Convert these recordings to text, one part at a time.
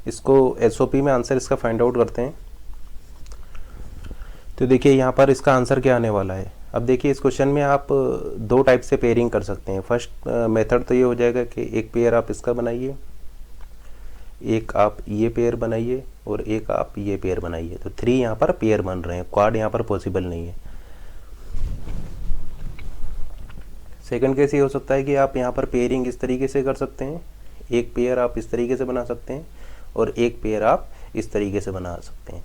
इसको एसओपी में आंसर इसका फाइंड आउट करते हैं। तो देखिए यहाँ पर इसका आंसर क्या आने वाला है। अब देखिए इस क्वेश्चन में आप दो टाइप से पेयरिंग कर सकते हैं। फर्स्ट मेथड तो ये हो जाएगा कि एक पेयर आप इसका बनाइए, एक आप ये पेयर बनाइए और एक आप ये पेयर बनाइए। तो 3 यहाँ पर पेयर बन रहे हैं, क्वाड यहाँ पर पॉसिबल नहीं है। सेकंड केस ये हो सकता है कि आप यहाँ पर पेयरिंग इस तरीके से कर सकते हैं, एक पेयर आप इस तरीके से बना सकते हैं और एक पेयर आप इस तरीके से बना सकते हैं।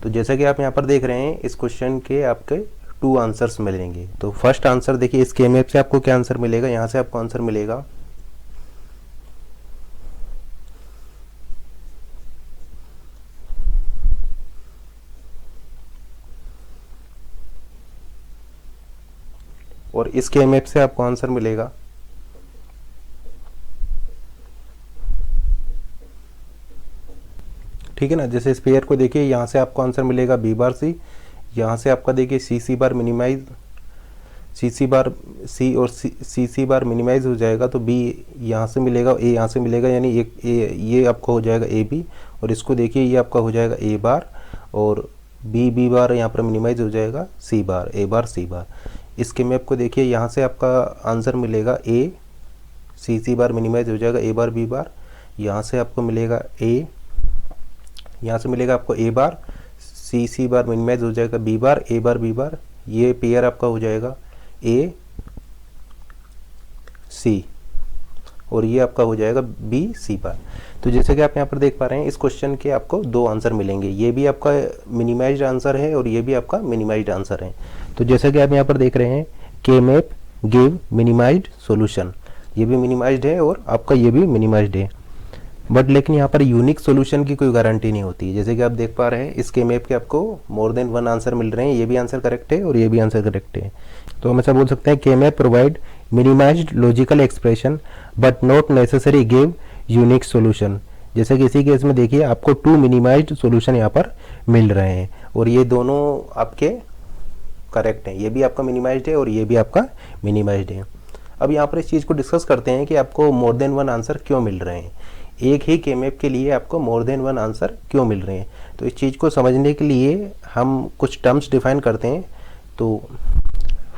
तो जैसा कि आप यहाँ पर देख रहे हैं इस क्वेश्चन के आपके 2 आंसर्स मिलेंगे। तो फर्स्ट आंसर देखिए इस के-मैप से आपको क्या आंसर मिलेगा, यहाँ से आपको आंसर मिलेगा और इस के-मैप से आपको आंसर मिलेगा ठीक है ना। जैसे इस पेयर को देखिए यहाँ से आपको आंसर मिलेगा बी बार सी, यहाँ से आपका देखिए सी सी बार मिनिमाइज, सी बार सी और सी बार मिनिमाइज हो जाएगा। तो बी यहाँ से मिलेगा, ए यहाँ से मिलेगा, यानी एक ये आपका हो जाएगा ए बी, और इसको देखिए ये आपका हो जाएगा ए बार और बी बार यहाँ पर मिनिमाइज हो जाएगा सी बार, ए बार सी बार। इसके मैप को देखिए यहाँ से आपका आंसर मिलेगा ए सी बार मिनिमाइज हो जाएगा ए बार बी बार, यहाँ से आपको मिलेगा ए, यहाँ से मिलेगा आपको ए बार सी बार मिनिमाइज हो जाएगा B bar A bar B बार। ये पेयर आपका हो जाएगा ए सी और ये आपका हो जाएगा बी सी बार। तो जैसे कि आप यहाँ पर देख पा रहे हैं इस क्वेश्चन के आपको 2 आंसर मिलेंगे, ये भी आपका मिनिमाइज्ड आंसर है और ये भी आपका मिनिमाइज्ड आंसर है। तो जैसे कि आप यहाँ पर देख रहे हैं के मैप गिव मिनिमाइज्ड सॉल्यूशन, ये भी मिनिमाइज्ड है और आपका ये भी मिनिमाइज्ड है। बट लेकिन यहाँ पर यूनिक सॉल्यूशन की कोई गारंटी नहीं होती। जैसे कि आप देख पा रहे हैं इस के मैप के आपको मोर देन 1 आंसर मिल रहे हैं, ये भी आंसर करेक्ट है और ये भी आंसर करेक्ट है। तो हम ऐसा बोल सकते हैं के map provide minimised logical expression but not necessary give unique solution. जैसे कि इसी केस में देखिए आपको 2 मिनिमाइज्ड सॉल्यूशन यहाँ पर मिल रहे हैं और ये दोनों आपके करेक्ट हैं, ये भी आपका मिनिमाइज्ड है और ये भी आपका मिनिमाइज्ड है। अब यहाँ पर इस चीज़ को डिस्कस करते हैं कि आपको मोर देन 1 आंसर क्यों मिल रहे हैं, एक ही के मैप के लिए आपको मोर देन 1 आंसर क्यों मिल रहे हैं। तो इस चीज़ को समझने के लिए हम कुछ टर्म्स डिफाइन करते हैं। तो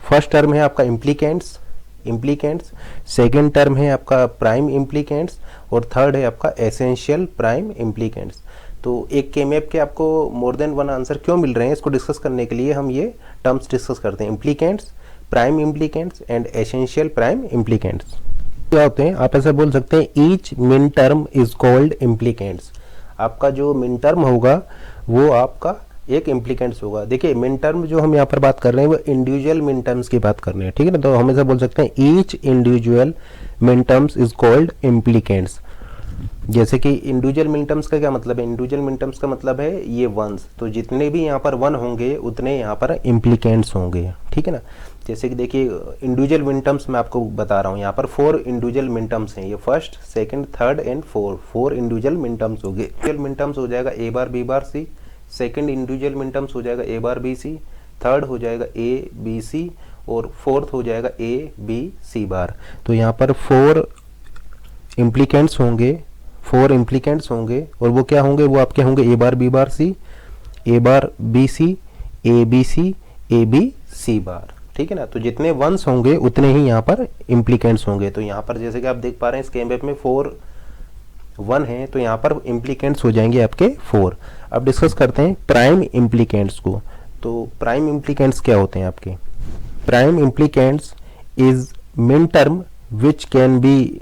फर्स्ट टर्म है आपका इम्प्लीकेंट्स, सेकेंड टर्म है आपका प्राइम इम्प्लीकेंट्स और थर्ड है आपका एसेंशियल प्राइम इम्प्लीकेंट्स। तो एक के मैप के आपको मोर देन 1 आंसर क्यों मिल रहे हैं इसको डिस्कस करने के लिए हम ये टर्म्स डिस्कस करते हैं, implicants, prime implicants and essential prime implicants. क्या होते हैं, आप ऐसा बोल सकते हैं each min term is called implicants. आपका जो मिन टर्म होगा वो आपका एक इम्प्लीकेंट्स होगा। देखिए मिन टर्म जो हम यहाँ पर बात कर रहे हैं वो इंडिविजुअल मिन टर्म्स की बात कर रहे हैं, ठीक है ना। तो हम ऐसा बोल सकते हैं ईच इंडिविजुअल मिन टर्म्स इज कॉल्ड इम्प्लीकेंट्स। जैसे कि इंडिविजुअल मिन टर्म्स का क्या मतलब है, इंडिविजुअल मिन टर्म्स का मतलब है ये वंस, तो जितने भी यहाँ पर 1 होंगे उतने यहाँ पर इम्प्लीकेंट्स होंगे, ठीक है ना। जैसे कि देखिए इंडिविजुअल मिन टर्म्स मैं आपको बता रहा हूँ, यहाँ पर 4 इंडिविजुअल मिन टर्म्स हैं, ये first second third and 4 individual मिन टर्म्स हो गए। इंडिविजुअल मिन टर्म्स हो जाएगा ए बार बी बार सी, सेकंड इंडिविजुअल मिन टर्म्स हो जाएगा ए बार बी सी, थर्ड हो जाएगा ए बी सी और फोर्थ हो जाएगा ए बी सी बार। तो यहाँ पर 4 इम्प्लीकेंट्स होंगे, 4 इम्प्लीकेंट्स होंगे और वो क्या होंगे, वो आपके होंगे A bar B bar C, A bar B C, A B C, A B C bar, ठीक है ना। तो जितने वंस होंगे उतने ही यहाँ पर इम्प्लीकेंट्स होंगे। तो यहाँ पर जैसे कि आप देख पा रहे हैं इस के मैप में 4 1 है तो यहाँ पर इम्प्लीकेंट्स हो जाएंगे आपके 4। अब डिस्कस करते हैं प्राइम इम्प्लीकेंट्स को। तो प्राइम इम्प्लीकेंट्स क्या होते हैं आपके, prime implicants is min term which can be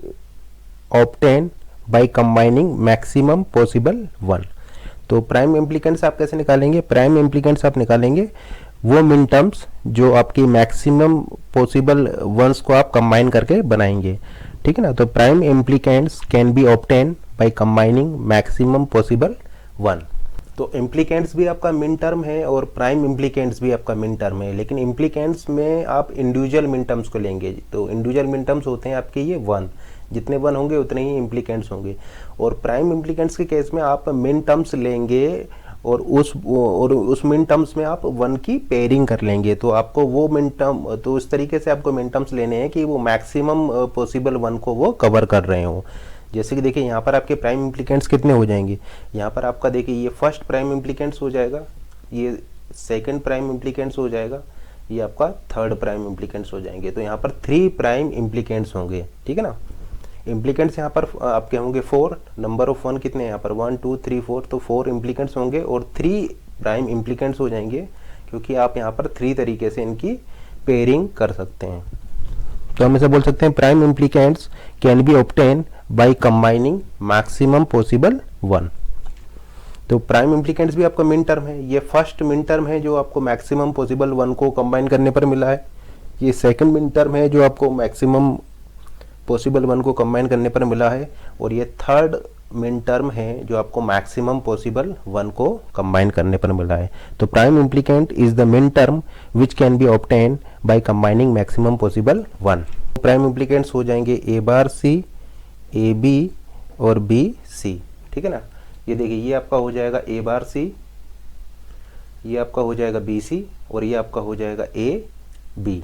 obtain by combining maximum possible 1। तो प्राइम इम्प्लीकेंट्स आप कैसे निकालेंगे, प्राइम इम्प्लीकेंट्स आप निकालेंगे वो मिन टर्म्स जो आपकी मैक्सिमम पॉसिबल वंस को आप कंबाइन करके बनाएंगे, ठीक है ना। तो prime implicants can be obtain by combining maximum possible 1। तो इम्प्लीकेंट्स भी आपका मिन टर्म है और प्राइम इम्प्लीकेंट्स भी आपका मिन टर्म है, लेकिन इम्प्लीकेंट्स में आप इंडिविजुअल मिन टर्म्स को लेंगे। तो इंडिविजुअल मिन टर्म्स होते हैं आपके ये 1, जितने 1 होंगे उतने ही इम्प्लीकेंट्स होंगे। और प्राइम इम्प्लीकेंट्स के केस में आप मिन टर्म्स लेंगे और उस मिन टर्म्स में आप 1 की पेयरिंग कर लेंगे। तो आपको वो मिन टर्म, तो इस तरीके से आपको मिन टर्म्स लेने हैं कि वो मैक्सिमम पॉसिबल 1 को वो कवर कर रहे हो। जैसे कि देखिए यहाँ पर आपके प्राइम इम्प्लीकेंट्स कितने हो जाएंगे, यहाँ पर आपका देखिए ये फर्स्ट प्राइम इम्प्लीकेंट्स हो जाएगा, ये सेकंड प्राइम इम्प्लीकेंट्स हो जाएगा, ये आपका थर्ड प्राइम इम्प्लीकेंट्स हो जाएंगे। तो यहाँ पर 3 प्राइम इम्प्लीकेंट्स होंगे, ठीक है ना। इम्प्लीकेंट्स यहाँ पर आपके होंगे 4, नंबर ऑफ 1 कितने हैं यहाँ पर 1 2 3 4, तो 4 इम्प्लीकेंट्स होंगे और 3 प्राइम इम्प्लीकेंट्स हो जाएंगे, क्योंकि आप यहाँ पर 3 तरीके से इनकी पेयरिंग कर सकते हैं। तो हम इसे बोल सकते हैं prime implicants can be obtain by combining maximum possible 1। तो प्राइम इम्प्लीकेंट्स भी आपका मिन टर्म है, ये फर्स्ट मिन टर्म है जो आपको मैक्सिमम पॉसिबल 1 को कंबाइन करने पर मिला है, ये सेकंड मिन टर्म है जो आपको मैक्सिमम पॉसिबल 1 को कंबाइन करने पर मिला है, और ये थर्ड मिन टर्म है जो आपको मैक्सिमम पॉसिबल 1 को कंबाइन करने पर मिला है। तो prime implicant is the min term which can be obtain by combining maximum possible 1। Prime implicants हो जाएंगे ए बार सी, ए बी और बी सी, ठीक है ना। ये देखिए ये आपका हो जाएगा ए बार सी, ये आपका हो जाएगा बी सी, और ये आपका हो जाएगा ए बी।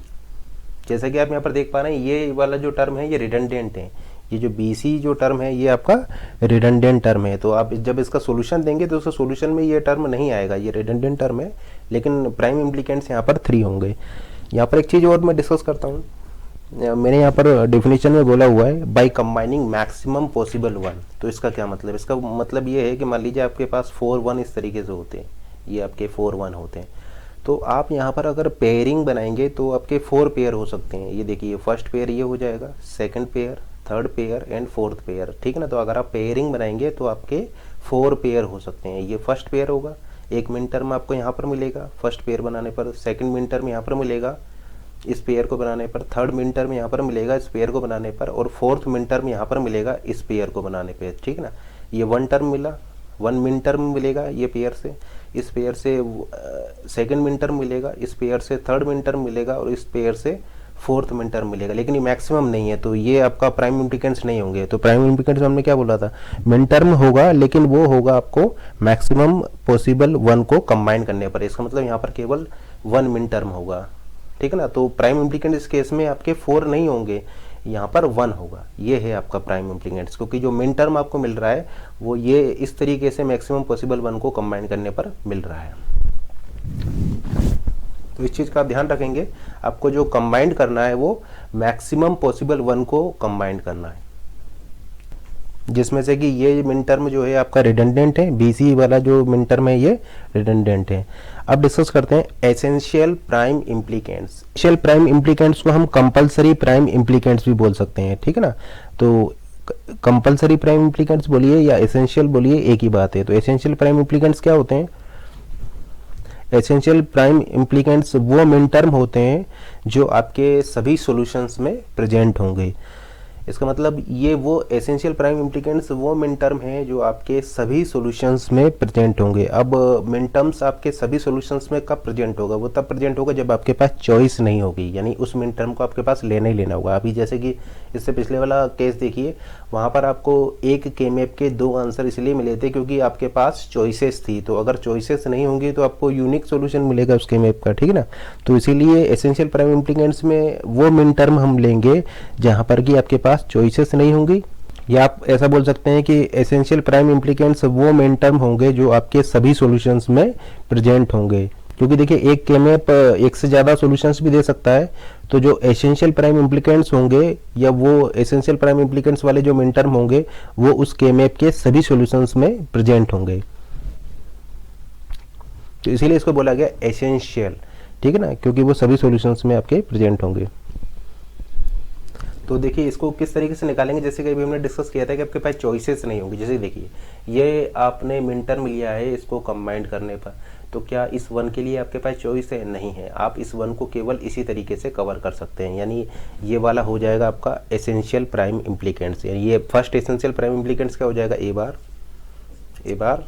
जैसा कि आप यहाँ पर देख पा रहे हैं ये वाला जो टर्म है ये रिडंडेंट है, ये जो बी सी जो टर्म है ये आपका रिडंडेंट टर्म है। तो आप जब इसका सॉल्यूशन देंगे तो उसका सॉल्यूशन में ये टर्म नहीं आएगा, ये रिडंडेंट टर्म है, लेकिन प्राइम इम्प्लीकेंट्स यहाँ पर 3 होंगे। यहाँ पर एक चीज़ और मैं डिस्कस करता हूँ, मैंने यहाँ पर डेफिनेशन में बोला हुआ है बाय कंबाइनिंग मैक्सिमम पॉसिबल 1। तो इसका क्या मतलब, इसका मतलब ये है कि मान लीजिए आपके पास 4 1 इस तरीके से होते हैं, ये आपके 4 1 होते हैं, तो आप यहाँ पर अगर पेयरिंग बनाएंगे तो आपके 4 पेयर हो सकते हैं। ये देखिए फर्स्ट पेयर ये हो जाएगा, second pair, third pair and fourth pair, ठीक है ना। तो अगर आप पेयरिंग बनाएंगे तो आपके 4 पेयर हो सकते हैं। ये फर्स्ट पेयर होगा, एक मिन टर्म आपको यहाँ पर मिलेगा फर्स्ट पेयर बनाने पर, सेकंड मिन टर्म यहाँ पर मिलेगा इस पेयर को बनाने पर, थर्ड मिन टर्म यहाँ पर मिलेगा इस पेयर को बनाने पर, और फोर्थ मिन टर्म यहाँ पर मिलेगा इस पेयर को बनाने पर, ठीक है ना। ये 1 टर्म मिला, 1 मिन टर्म मिलेगा ये पेयर से, इस पेयर से सेकंड मिन टर्म मिलेगा, इस पेयर से थर्ड मिन टर्म मिलेगा, और इस पेयर से फोर्थ मिन टर्म मिलेगा, लेकिन ये मैक्सिमम नहीं है, तो ये आपका प्राइम इम्प्लीकेंट्स नहीं होंगे। तो प्राइम इम्प्लीकेंट्स हमने क्या बोला था, मिन टर्म होगा, लेकिन वो होगा आपको मैक्सिमम पॉसिबल 1 को कंबाइन करने पर। इसका मतलब यहाँ पर केवल 1 मिन टर्म होगा, ठीक है ना। तो प्राइम इम्प्लीकेंट इस केस में आपके 4 नहीं होंगे, यहाँ पर 1 होगा। ये है आपका प्राइम इम्प्लीकेंट्स, क्योंकि जो मिन टर्म आपको मिल रहा है वो ये इस तरीके से मैक्सिमम पॉसिबल 1 को कंबाइन करने पर मिल रहा है। तो इस चीज़ का आप ध्यान रखेंगे, आपको जो कंबाइंड करना है वो मैक्सिमम पॉसिबल 1 को कंबाइंड करना है, जिसमें से कि ये मिन टर्म जो है आपका रिडंडेंट है, बीसी वाला जो मिन टर्म है ये रिडंडेंट है। अब डिस्कस करते हैं essential prime implicants. Essential prime implicants को हम कंपलसरी प्राइम इम्प्लीकेंट्स भी बोल सकते हैं, ठीक है ना। तो कंपलसरी प्राइम इम्प्लीकेंट्स बोलिए या एसेंशियल बोलिए, एक ही बात है। तो एसेंशियल प्राइम इम्प्लीकेंट्स क्या होते हैं, एसेंशियल प्राइम इम्प्लीकेंट्स वो मिन टर्म होते हैं जो आपके सभी सॉल्यूशंस में प्रेजेंट होंगे। इसका मतलब ये वो एसेंशियल प्राइम इम्प्लीकेंट्स वो मिन टर्म है जो आपके सभी सॉल्यूशंस में प्रेजेंट होंगे। अब मिन टर्म्स आपके सभी सॉल्यूशंस में कब प्रेजेंट होगा, वो तब प्रेजेंट होगा जब आपके पास चॉइस नहीं होगी, यानी उस मिन टर्म को आपके पास लेना ही लेना होगा। अभी जैसे कि इससे पिछले वाला केस देखिए, वहाँ पर आपको एक के मैप के 2 आंसर इसलिए मिले थे क्योंकि आपके पास चॉइसेस थी। तो अगर चॉइसेस नहीं होंगी तो आपको यूनिक सॉल्यूशन मिलेगा उस के मैप का, ठीक है ना। तो इसीलिए एसेंशियल प्राइम इम्प्लीकेंट्स में वो मिन टर्म हम लेंगे जहाँ पर कि आपके पास चॉइसेस नहीं होंगी, या आप ऐसा बोल सकते हैं कि एसेंशियल प्राइम इम्प्लीकेंट्स वो मिन टर्म होंगे जो आपके सभी सॉल्यूशंस में प्रेजेंट होंगे। क्योंकि देखिए एक के मैप एक से ज़्यादा सॉल्यूशंस भी दे सकता है, तो जो एसेंशियल प्राइम इम्प्लीकेंट्स होंगे या वो एसेंशियल प्राइम इम्प्लीकेंट्स वाले जो मिन टर्म होंगे वो उस के मैप के सभी सॉल्यूशंस में प्रेजेंट होंगे। तो इसीलिए इसको बोला गया एसेंशियल, ठीक है ना, क्योंकि वो सभी सॉल्यूशंस में आपके प्रेजेंट होंगे। तो देखिए इसको किस तरीके से निकालेंगे, जैसे कि अभी हमने डिस्कस किया था कि आपके पास चॉइसेस नहीं होंगी। जैसे देखिए ये आपने मिन टर्म लिया है, इसको कंबाइंड करने पर, तो क्या इस 1 के लिए आपके पास चॉइस है? नहीं है। आप इस 1 को केवल इसी तरीके से कवर कर सकते हैं, यानी ये वाला हो जाएगा आपका एसेंशियल प्राइम इम्प्लीकेंट्स। यानी ये फर्स्ट एसेंशियल प्राइम इम्प्लीकेंट्स क्या हो जाएगा, ए बार,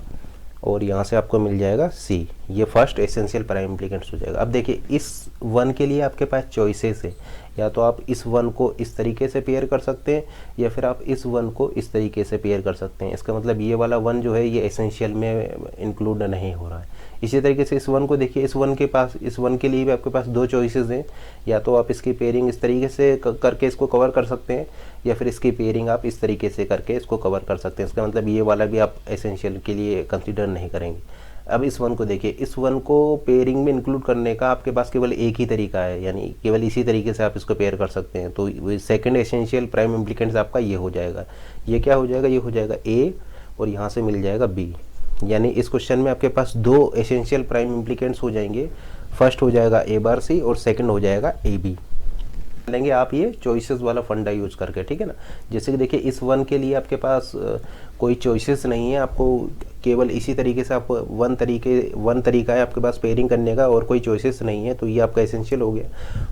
और यहाँ से आपको मिल जाएगा सी, ये फर्स्ट एसेंशियल प्राइम इम्प्लीकेंट्स हो जाएगा। अब देखिए इस 1 के लिए आपके पास चॉइसेस है, या तो आप इस वन को इस तरीके से पेयर कर सकते हैं या फिर आप इस वन को इस तरीके से पेयर कर सकते हैं। इसका मतलब ये वाला वन जो है ये एसेंशियल में इंक्लूड नहीं हो रहा है। इसी तरीके से इस वन को देखिए, इस वन के लिए भी आपके पास दो चॉइसेस हैं, या तो आप इसकी पेयरिंग इस तरीके से करके इसको कवर कर सकते हैं या फिर इसकी पेयरिंग आप इस तरीके से करके इसको कवर कर सकते हैं। इसका मतलब ये वाला भी आप एसेंशियल के लिए कंसिडर नहीं करेंगे। अब इस वन को देखिए, इस वन को पेयरिंग में इंक्लूड करने का आपके पास केवल एक ही तरीका है, यानी केवल इसी तरीके से आप इसको पेयर कर सकते हैं। तो सेकंड एसेंशियल प्राइम इम्प्लीकेंट्स आपका ये हो जाएगा। ये क्या हो जाएगा? ये हो जाएगा ए और यहाँ से मिल जाएगा बी। यानी इस क्वेश्चन में आपके पास दो एसेंशियल प्राइम इम्प्लीकेंट्स हो जाएंगे। फर्स्ट हो जाएगा ए बार सी और सेकंड हो जाएगा ए बी। लेंगे आप ये चॉइसेस वाला फंडा यूज करके, ठीक है ना। जैसे कि देखिए इस वन के लिए आपके पास कोई चॉइसेस नहीं है, आपको केवल इसी तरीके से आप वन तरीका है आपके पास पेयरिंग करने का और कोई चॉइसेस नहीं है, तो ये आपका एसेंशियल हो गया।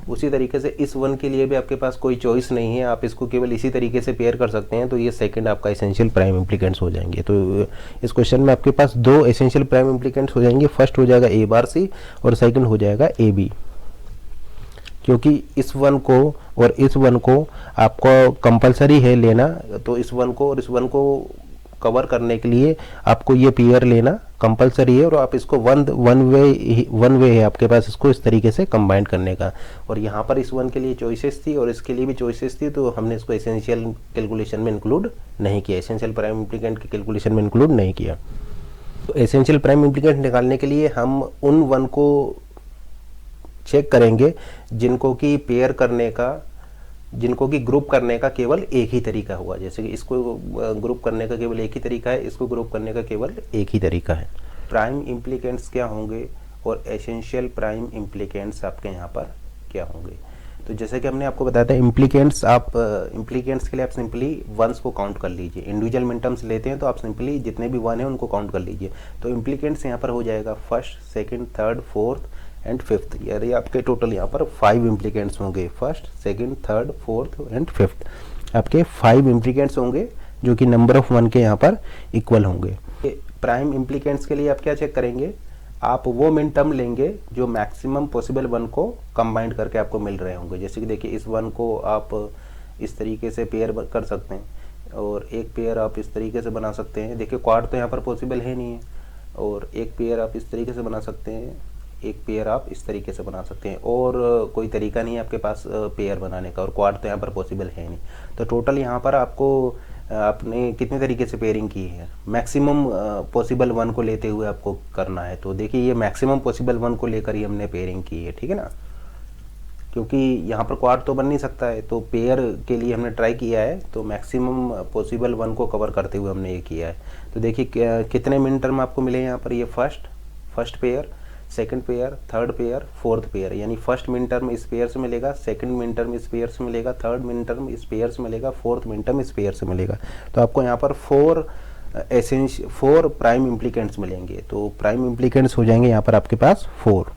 उसी तरीके से इस वन के लिए भी आपके पास कोई चॉइस नहीं है, आप इसको केवल इसी तरीके से पेयर कर सकते हैं, तो ये सेकंड आपका एसेंशियल प्राइम इम्प्लीकेंट्स हो जाएंगे। तो इस क्वेश्चन में आपके पास दो एसेंशियल प्राइम इम्प्लीकेंट्स हो जाएंगे। फर्स्ट हो जाएगा ए बार सी और सेकंड हो जाएगा ए बी, क्योंकि इस वन को और इस वन को आपको कंपलसरी है लेना। तो इस वन को और इस वन को कवर करने के लिए आपको ये पेयर लेना कंपलसरी है, और आप इसको वन वे है आपके पास इसको इस तरीके से कंबाइन करने का। और यहाँ पर इस वन के लिए चॉइसेस थी और इसके लिए भी चॉइसेस थी, तो हमने इसको एसेंशियल कैलकुलेशन में इंक्लूड नहीं किया, एसेंशियल प्राइम इम्प्लीकेंट की कैलकुलेशन में इंक्लूड नहीं किया। तो एसेंशियल प्राइम इम्प्लीकेंट निकालने के लिए हम उन वन को चेक करेंगे जिनको कि पेयर करने का, जिनको कि ग्रुप करने का केवल एक ही तरीका हुआ। जैसे कि इसको ग्रुप करने का केवल एक ही तरीका है, इसको ग्रुप करने का केवल एक ही तरीका है। प्राइम इम्प्लीकेंट्स क्या होंगे और एसेंशियल प्राइम इम्प्लीकेंट्स आपके यहाँ पर क्या होंगे। तो जैसे कि हमने आपको बताया था इम्प्लीकेंट्स के लिए आप सिंपली वंस को काउंट कर लीजिए। इंडिविजुअल मिनटर्म्स लेते हैं तो आप सिंपली जितने भी वन है उनको काउंट कर लीजिए। तो इम्प्लीकेंट्स यहाँ पर हो जाएगा first, second, third, fourth and fifth. यानी आपके टोटल यहाँ पर 5 इम्प्लीकेंट्स होंगे। First, second, third, fourth and fifth आपके 5 इम्प्लीकेंट्स होंगे, जो कि नंबर ऑफ वन के यहाँ पर इक्वल होंगे। प्राइम इम्प्लीकेंट्स के लिए आप क्या चेक करेंगे? आप वो मिन टर्म लेंगे जो मैक्सिमम पॉसिबल वन को कंबाइंड करके आपको मिल रहे होंगे। जैसे कि देखिए इस वन को आप इस तरीके से पेयर कर सकते हैं और एक पेयर आप इस तरीके से बना सकते हैं। देखिए क्वाड तो यहाँ पर पॉसिबल है नहीं है, और एक पेयर आप इस तरीके से बना सकते हैं, एक पेयर आप इस तरीके से बना सकते हैं, और कोई तरीका नहीं है आपके पास पेयर बनाने का, और क्वाड तो यहाँ पर पॉसिबल है नहीं। तो टोटल यहाँ पर आपको आपने कितने तरीके से पेयरिंग की है? मैक्सिमम पॉसिबल वन को लेते हुए आपको करना है। तो देखिए ये मैक्सिमम पॉसिबल वन को लेकर ही हमने पेयरिंग की है, ठीक है ना, क्योंकि यहाँ पर क्वाड तो बन नहीं सकता है, तो पेयर के लिए हमने ट्राई किया है, तो मैक्सिमम पॉसिबल वन को कवर करते हुए हमने ये किया है। तो देखिए कितने मिन टर्म आपको मिले यहाँ पर? ये first pair, second pair, third pair, fourth pair. यानी फर्स्ट मिन टर्म इस पेयर से मिलेगा, सेकंड मिन टर्म इस पेयर से मिलेगा, थर्ड मिन टर्म इस पेयर से मिलेगा, फोर्थ मिन टर्म इस पेयर से मिलेगा। तो आपको यहाँ पर 4 प्राइम इम्प्लीकेंट्स मिलेंगे। तो प्राइम इम्प्लीकेंट्स हो जाएंगे यहाँ पर आपके पास 4।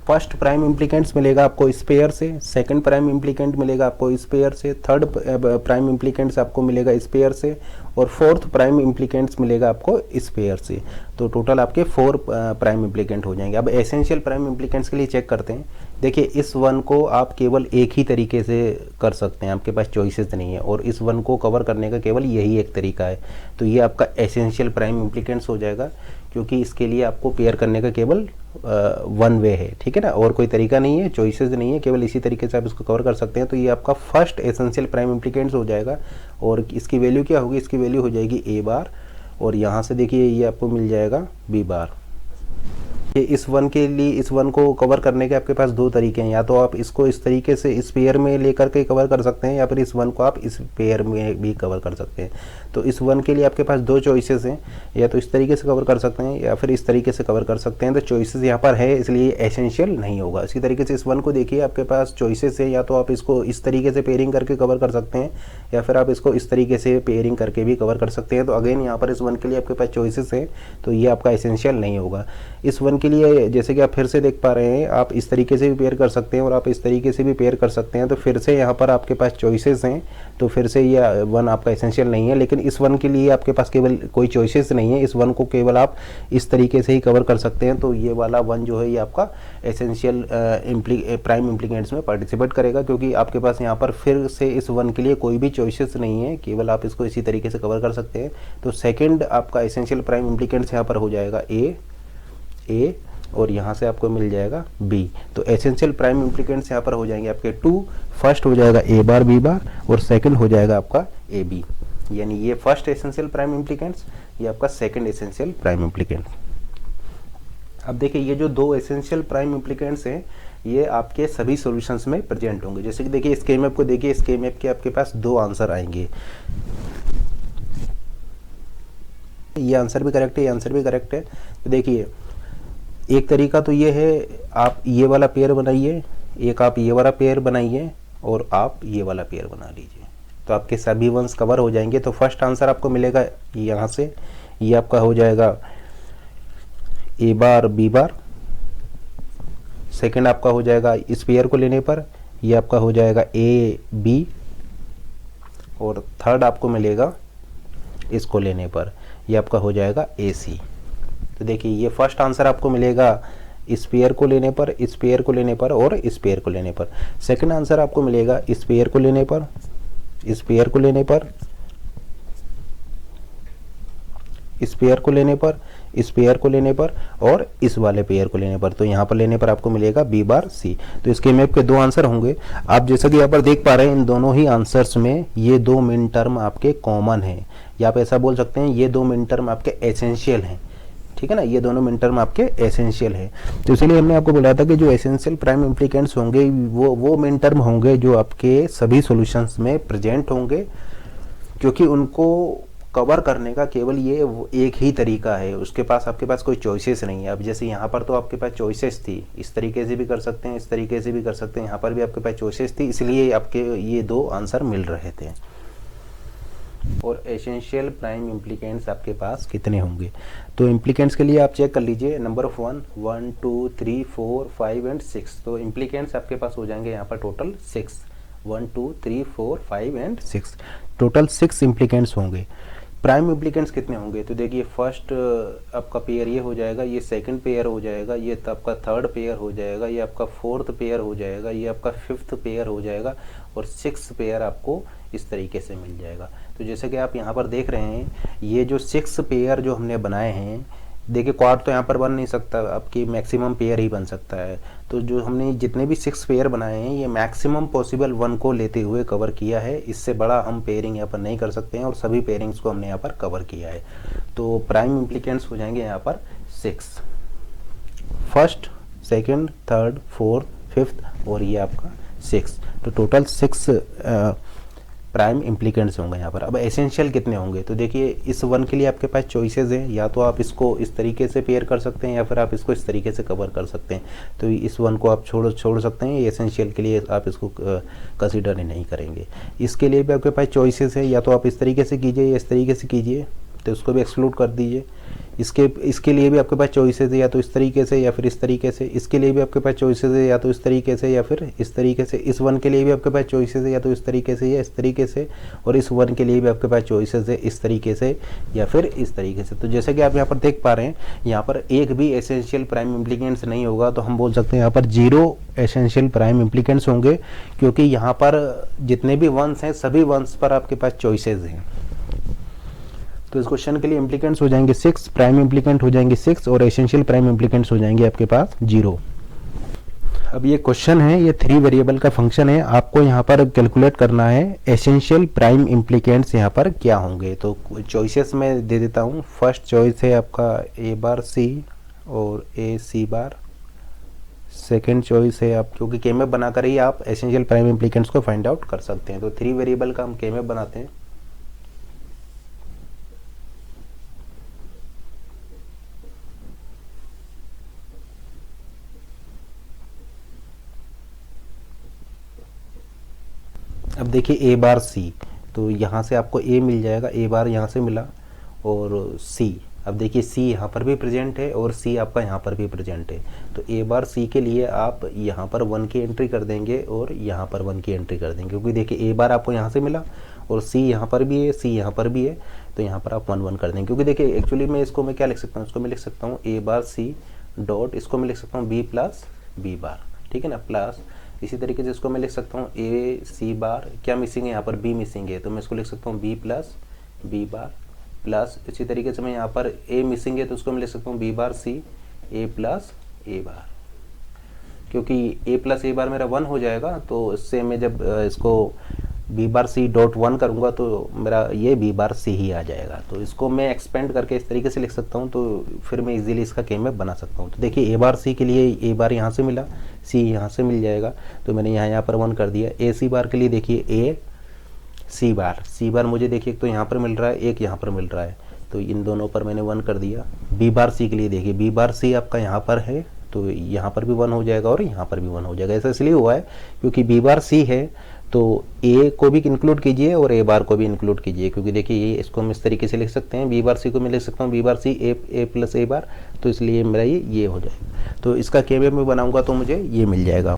फर्स्ट प्राइम इम्प्लीकेंट्स मिलेगा आपको इस पेयर से, सेकंड प्राइम इम्प्लीकेंट मिलेगा आपको इस पेयर से, थर्ड प्राइम इम्प्लीकेंट्स आपको मिलेगा इस पेयर से, और फोर्थ प्राइम इम्प्लीकेंट्स मिलेगा आपको इस पेयर से। तो टोटल आपके 4 प्राइम इम्प्लीकेंट हो जाएंगे। अब एसेंशियल प्राइम इम्प्लीकेंट्स के लिए चेक करते हैं। देखिए इस वन को आप केवल एक ही तरीके से कर सकते हैं, आपके पास चॉइसेस नहीं है, और इस वन को कवर करने का केवल यही एक तरीका है। तो ये आपका एसेंशियल प्राइम इम्प्लीकेंट्स हो जाएगा, क्योंकि इसके लिए आपको पेयर करने का केवल वन वे है, ठीक है ना, और कोई तरीका नहीं है, चॉइसेस नहीं है, केवल इसी तरीके से आप इसको कवर कर सकते हैं। तो ये आपका फर्स्ट एसेंशियल प्राइम इम्प्लीकेंट्स हो जाएगा, और इसकी वैल्यू क्या होगी? इसकी वैल्यू हो जाएगी ए बार, और यहाँ से देखिए ये आपको मिल जाएगा बी बार। इस वन के लिए, इस वन को कवर करने के आपके पास 2 तरीके हैं, या तो आप इसको इस तरीके से इस पेयर में लेकर के कवर कर सकते हैं, या फिर इस वन को आप इस पेयर में भी कवर कर सकते हैं। तो इस वन के लिए आपके पास 2 चॉइसेस हैं, या तो इस तरीके से कवर कर सकते हैं या फिर इस तरीके से कवर कर सकते हैं। तो चॉइसेस यहाँ पर है, इसलिए एसेंशियल नहीं होगा। इसी तरीके से इस वन को देखिए, आपके पास चॉइसेस है, या तो आप इसको इस तरीके से पेयरिंग करके कवर कर सकते हैं, या फिर आप इसको इस तरीके से पेयरिंग करके भी कवर कर सकते हैं। तो अगेन यहाँ पर इस वन के लिए आपके पास चॉइसेस है, तो ये आपका एसेंशियल नहीं होगा। इस वन के लिए जैसे कि आप फिर से देख पा रहे हैं, आप इस तरीके से भी पेयर कर सकते हैं और आप इस तरीके से भी पेयर कर सकते हैं। तो फिर से यहाँ पर आपके पास चॉइसेस हैं, तो फिर से ये वन आपका एसेंशियल नहीं है, लेकिन इस वन के लिए आपके पास केवल कोई चॉइसेस नहीं है, इस वन को केवल आप इस तरीके से ही कवर कर सकते हैं। तो ये वाला वन जो है ये आपका एसेंशियल प्राइम इम्प्लीकेंट्स में पार्टिसिपेट करेगा, क्योंकि आपके पास यहाँ पर फिर से इस वन के लिए कोई भी चॉइसेस नहीं है, केवल आप इसको इसी तरीके से कवर कर सकते हैं। तो सेकंड आपका एसेंशियल प्राइम इम्प्लीकेंट्स यहाँ पर हो जाएगा ए और यहाँ से आपको मिल जाएगा बी। तो एसेंशियल प्राइम इम्प्लीकेंट्स यहाँ पर हो जाएंगे आपके 2, फर्स्ट हो जाएगा ए बार बी बार और सेकंड हो जाएगा आपका ए बी, यानी ये फर्स्ट एसेंशियल प्राइम इम्प्लीकेंट्स, ये आपका सेकंड एसेंशियल प्राइम इम्प्लीकेंट्स। अब देखिए ये जो दो एसेंशियल प्राइम इम्प्लीकेंट्स हैं ये आपके सभी सॉल्यूशंस में प्रेजेंट होंगे। जैसे कि देखिए स्केम मैप को देखिए, स्केम मैप के आपके पास दो आंसर आएंगे, ये आंसर भी करेक्ट है, ये आंसर भी करेक्ट है। तो देखिए एक तरीका तो ये है, आप ये वाला पेयर बनाइए, एक आप ये वाला पेयर बनाइए और आप ये वाला पेयर बना लीजिए, तो आपके सभी वंस कवर हो जाएंगे। तो फर्स्ट आंसर आपको मिलेगा यहाँ से, ये आपका हो जाएगा ए बार बी बार, सेकंड आपका हो जाएगा इस पेयर को लेने पर, ये आपका हो जाएगा ए बी, और थर्ड आपको मिलेगा इसको लेने पर, ये आपका हो जाएगा ए सी। तो देखिए ये फर्स्ट आंसर आपको मिलेगा इस पेयर को लेने पर, इस पेयर को लेने पर और इस पेयर को लेने पर। सेकंड आंसर आपको मिलेगा इस पेयर को लेने पर, इस पेयर को लेने पर, इस पेयर को लेने पर, इस पेयर को लेने पर और इस वाले पेयर को लेने पर। तो यहाँ पर लेने पर आपको मिलेगा बी बार सी। तो इसके मैप के दो आंसर होंगे। आप जैसा कि यहाँ पर देख पा रहे हैं इन दोनों ही आंसर्स में ये दो मिन टर्म आपके कॉमन हैं, या आप ऐसा बोल सकते हैं ये दो मिन टर्म आपके एसेंशियल हैं, ठीक है ना, ये दोनों मिन टर्म आपके एसेंशियल है। तो इसलिए हमने आपको बोला था कि जो एसेंशियल प्राइम इम्प्लीकेंट्स होंगे वो मिन टर्म होंगे जो आपके सभी सॉल्यूशंस में प्रेजेंट होंगे, क्योंकि उनको कवर करने का केवल ये एक ही तरीका है, उसके पास आपके पास कोई चॉइसेस नहीं है। अब जैसे यहाँ पर तो आपके पास चॉइसेस थी, इस तरीके से भी कर सकते हैं, इस तरीके से भी कर सकते हैं, यहाँ पर भी आपके पास चॉइसेस थी, इसलिए आपके ये दो आंसर मिल रहे थे। और एसेंशियल प्राइम इम्प्लीकेंट्स आपके पास कितने होंगे, तो इम्प्लीकेंट्स के लिए आप चेक कर लीजिए, नंबर ऑफ 1 2 3 4 5 एंड 6। तो इम्प्लीकेंट्स आपके पास हो जाएंगे यहाँ पर टोटल 6, 1 2 3 4 5 एंड 6, टोटल 6 इम्प्लीकेंट्स होंगे। प्राइम इम्प्लीकेंट्स कितने होंगे, तो देखिए फर्स्ट आपका पेयर ये हो जाएगा, ये सेकंड पेयर हो जाएगा, ये आपका थर्ड पेयर हो जाएगा, ये आपका फोर्थ पेयर हो जाएगा, ये आपका फिफ्थ पेयर हो जाएगा और सिक्स्थ पेयर आपको इस तरीके से मिल जाएगा। तो जैसे कि आप यहाँ पर देख रहे हैं ये जो 6 पेयर जो हमने बनाए हैं, देखिए क्वाड तो यहाँ पर बन नहीं सकता, आपकी मैक्सिमम पेयर ही बन सकता है। तो जो हमने जितने भी 6 पेयर बनाए हैं ये मैक्सिमम पॉसिबल 1 को लेते हुए कवर किया है, इससे बड़ा हम पेयरिंग यहाँ पर नहीं कर सकते हैं और सभी पेयरिंग्स को हमने यहाँ पर कवर किया है। तो प्राइम इम्प्लीकेंट्स हो जाएंगे यहाँ पर 6, first second third fourth fifth और ये आपका 6, तो टोटल 6 प्राइम इम्प्लीकेंट्स होंगे यहाँ पर। अब एसेंशियल कितने होंगे, तो देखिए इस वन के लिए आपके पास चॉइसेस हैं, या तो आप इसको इस तरीके से पेयर कर सकते हैं या फिर आप इसको इस तरीके से कवर कर सकते हैं। तो इस वन को आप छोड़ सकते हैं, एसेंशियल के लिए आप इसको कंसीडर नहीं करेंगे। इसके लिए भी आपके पास चॉइसेस है, या तो आप इस तरीके से कीजिए या इस तरीके से कीजिए, तो उसको भी एक्सक्लूड कर दीजिए। इसके लिए भी आपके पास चॉइसेस है, या तो इस तरीके से या फिर इस तरीके से। इसके लिए भी आपके पास चॉइसेस है, या तो इस तरीके से या फिर इस तरीके से। इस वन के लिए भी आपके पास चॉइसेस है, या तो इस तरीके से या इस तरीके से। और इस वन के लिए भी आपके पास चॉइसेस है, इस तरीके से या फिर इस तरीके से। तो जैसे कि आप यहाँ पर देख पा रहे हैं यहाँ पर एक भी एसेंशियल प्राइम इम्प्लीकेंट्स नहीं होगा, तो हम बोल सकते हैं यहाँ पर 0 एसेंशियल प्राइम इम्प्लीकेंट्स होंगे, क्योंकि यहाँ पर जितने भी वंस हैं सभी वंस पर आपके पास चॉइसेस हैं। तो इस क्वेश्चन के लिए इम्प्लीकेंट्स हो जाएंगे 6, प्राइम इम्प्लीकेंट हो जाएंगे 6 और एसेंशियल प्राइम इम्प्लीकेंट्स हो जाएंगे आपके पास 0। अब ये क्वेश्चन है, ये 3 वेरिएबल का फंक्शन है, आपको यहाँ पर कैलकुलेट करना है एसेंशियल प्राइम इम्प्लीकेंट्स यहाँ पर क्या होंगे। तो चॉइसेस मैं दे देता हूँ। फर्स्ट चॉइस है आपका ए बार सी और ए सी बार। सेकेंड चॉइस है आप, क्योंकि केमएफ बनाकर ही आप एसेंशियल प्राइम इम्प्लीकेंट्स को फाइंड आउट कर सकते हैं। तो 3 वेरिएबल का हम केमएफ बनाते हैं। अब देखिए ए बार सी, तो यहाँ से आपको ए मिल जाएगा, ए बार यहाँ से मिला और सी अब देखिए सी यहाँ पर भी प्रेजेंट है और सी आपका यहाँ पर भी प्रेजेंट है, तो ए बार सी के लिए आप यहाँ पर 1 की एंट्री कर देंगे और यहाँ पर 1 की एंट्री कर देंगे, क्योंकि देखिए ए बार आपको यहाँ से मिला और सी यहाँ पर भी है, सी यहाँ पर भी है, तो यहाँ पर आप 1 1 कर देंगे। क्योंकि देखिए एक्चुअली मैं इसको मैं क्या लिख सकता हूँ, इसको मैं लिख सकता हूँ ए बार सी डॉट, इसको मैं लिख सकता हूँ बी प्लस बी बार, ठीक है ना, प्लस इसी तरीके से इसको मैं लिख सकता हूँ ए सी बार, क्या मिसिंग है यहाँ पर, बी मिसिंग है, तो मैं इसको लिख सकता हूँ B plus B bar, plus इसी तरीके से मैं यहाँ पर ए मिसिंग है तो उसको मैं लिख सकता हूँ B bar C A plus A बार, क्योंकि ए प्लस ए बार मेरा 1 हो जाएगा, तो इससे मैं जब इसको बी बार सी डॉट 1 करूँगा तो मेरा ये बी बार सी ही आ जाएगा। तो इसको मैं एक्सपेंड करके इस तरीके से लिख सकता हूँ, तो फिर मैं इजीली इसका के मैप बना सकता हूँ। तो देखिए ए बार सी के लिए ए बार यहाँ से मिला, सी यहाँ से मिल जाएगा, तो मैंने यहाँ पर 1 कर दिया। ए सी बार के लिए देखिए ए सी बार मुझे देखिए एक तो यहाँ पर मिल रहा है, एक यहाँ पर मिल रहा है, तो इन दोनों पर मैंने 1 कर दिया। बी बार सी के लिए देखिए बी बार सी आपका यहाँ पर है, तो यहाँ पर भी 1 हो जाएगा और यहाँ पर भी 1 हो जाएगा। ऐसा इसलिए हुआ है क्योंकि बी बार सी है तो ए को भी इंक्लूड कीजिए और ए बार को भी इंक्लूड कीजिए, क्योंकि देखिए ये इसको हम इस तरीके से लिख सकते हैं, बी बार सी को मैं लिख सकता हूँ B bar C A plus A बार, तो इसलिए मेरा ये हो जाएगा। तो इसका के मैप में बनाऊंगा तो मुझे ये मिल जाएगा।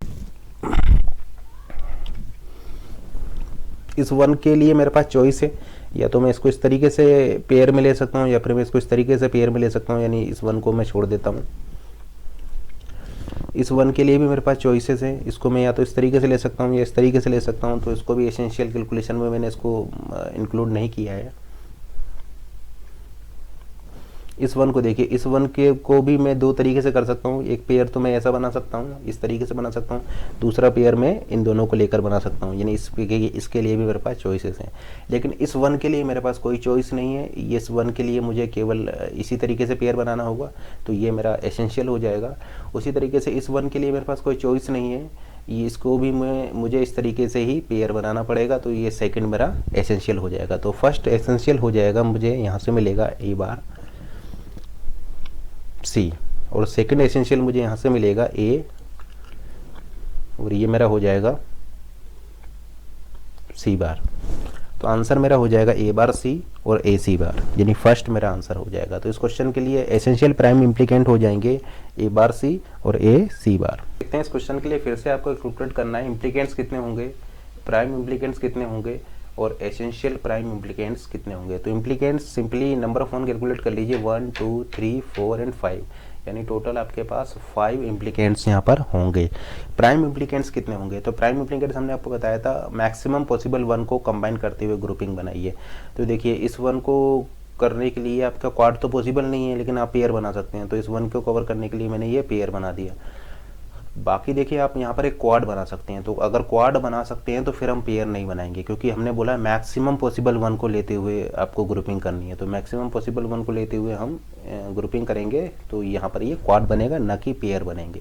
इस 1 के लिए मेरे पास चॉइस है, या तो मैं इसको इस तरीके से पेयर में ले सकता हूँ या फिर मैं इसको इस तरीके से पेयर में ले सकता हूँ, यानी इस 1 को मैं छोड़ देता हूँ। इस 1 के लिए भी मेरे पास चॉइसेस हैं, इसको मैं या तो इस तरीके से ले सकता हूँ या इस तरीके से ले सकता हूँ, तो इसको भी एसेंशियल कैलकुलेशन में मैंने इसको इंक्लूड नहीं किया है। इस 1 को देखिए, इस 1 के को भी मैं 2 तरीके से कर सकता हूँ। एक पेयर तो मैं ऐसा बना सकता हूँ, इस तरीके से बना सकता हूँ, दूसरा पेयर मैं इन दोनों को लेकर बना सकता हूँ, यानी इसके लिए भी मेरे पास चॉइसेस हैं। लेकिन इस 1 के लिए मेरे पास कोई चॉइस नहीं है, इस 1 के लिए मुझे केवल इसी तरीके से पेयर बनाना होगा, तो ये मेरा एसेंशियल हो जाएगा। उसी तरीके से इस 1 के लिए मेरे पास कोई चॉइस नहीं है, इसको भी मुझे इस तरीके से ही पेयर बनाना पड़ेगा, तो ये सेकंड मेरा एसेंशियल हो जाएगा। तो फर्स्ट एसेंशियल हो जाएगा, मुझे यहाँ से मिलेगा ए बार सी, और सेकंड एसेंशियल मुझे यहाँ से मिलेगा ए, और ये मेरा हो जाएगा सी बार। तो आंसर मेरा हो जाएगा ए बार सी और ए सी बार, यानी फर्स्ट मेरा आंसर हो जाएगा। तो इस क्वेश्चन के लिए एसेंशियल प्राइम इम्प्लीकेंट हो जाएंगे ए बार सी और ए सी बार। देखते हैं इस क्वेश्चन के लिए फिर से आपको कैलकुलेट करना है, इम्प्लीकेंट्स कितने होंगे, प्राइम इम्प्लीकेंट्स कितने होंगे और एसेंशियल प्राइम इम्प्लीकेंट्स कितने होंगे। तो implicants simply number of 1 calculate कर लीजिए, 1 2 3 4 एंड 5, यानी टोटल आपके पास 5 इम्प्लीकेंट्स यहाँ पर होंगे। प्राइम इम्प्लीकेंट्स कितने होंगे, तो प्राइम इम्प्लीकेंट्स हमने आपको बताया था मैक्सिमम पॉसिबल 1 को कंबाइन करते हुए ग्रुपिंग बनाइए। तो देखिए इस 1 को करने के लिए आपका क्वाड तो पॉसिबल नहीं है, लेकिन आप पेयर बना सकते हैं, तो इस 1 को कवर करने के लिए मैंने ये पेयर बना दिया। बाकी देखिए आप यहाँ पर एक क्वाड बना सकते हैं, तो अगर क्वाड बना सकते हैं तो फिर हम पेयर नहीं बनाएंगे, क्योंकि हमने बोला मैक्सिमम पॉसिबल 1 को लेते हुए आपको ग्रुपिंग करनी है, तो मैक्सिमम पॉसिबल 1 को लेते हुए हम ग्रुपिंग करेंगे, तो यहाँ पर ये क्वाड बनेगा, ना कि पेयर बनेंगे।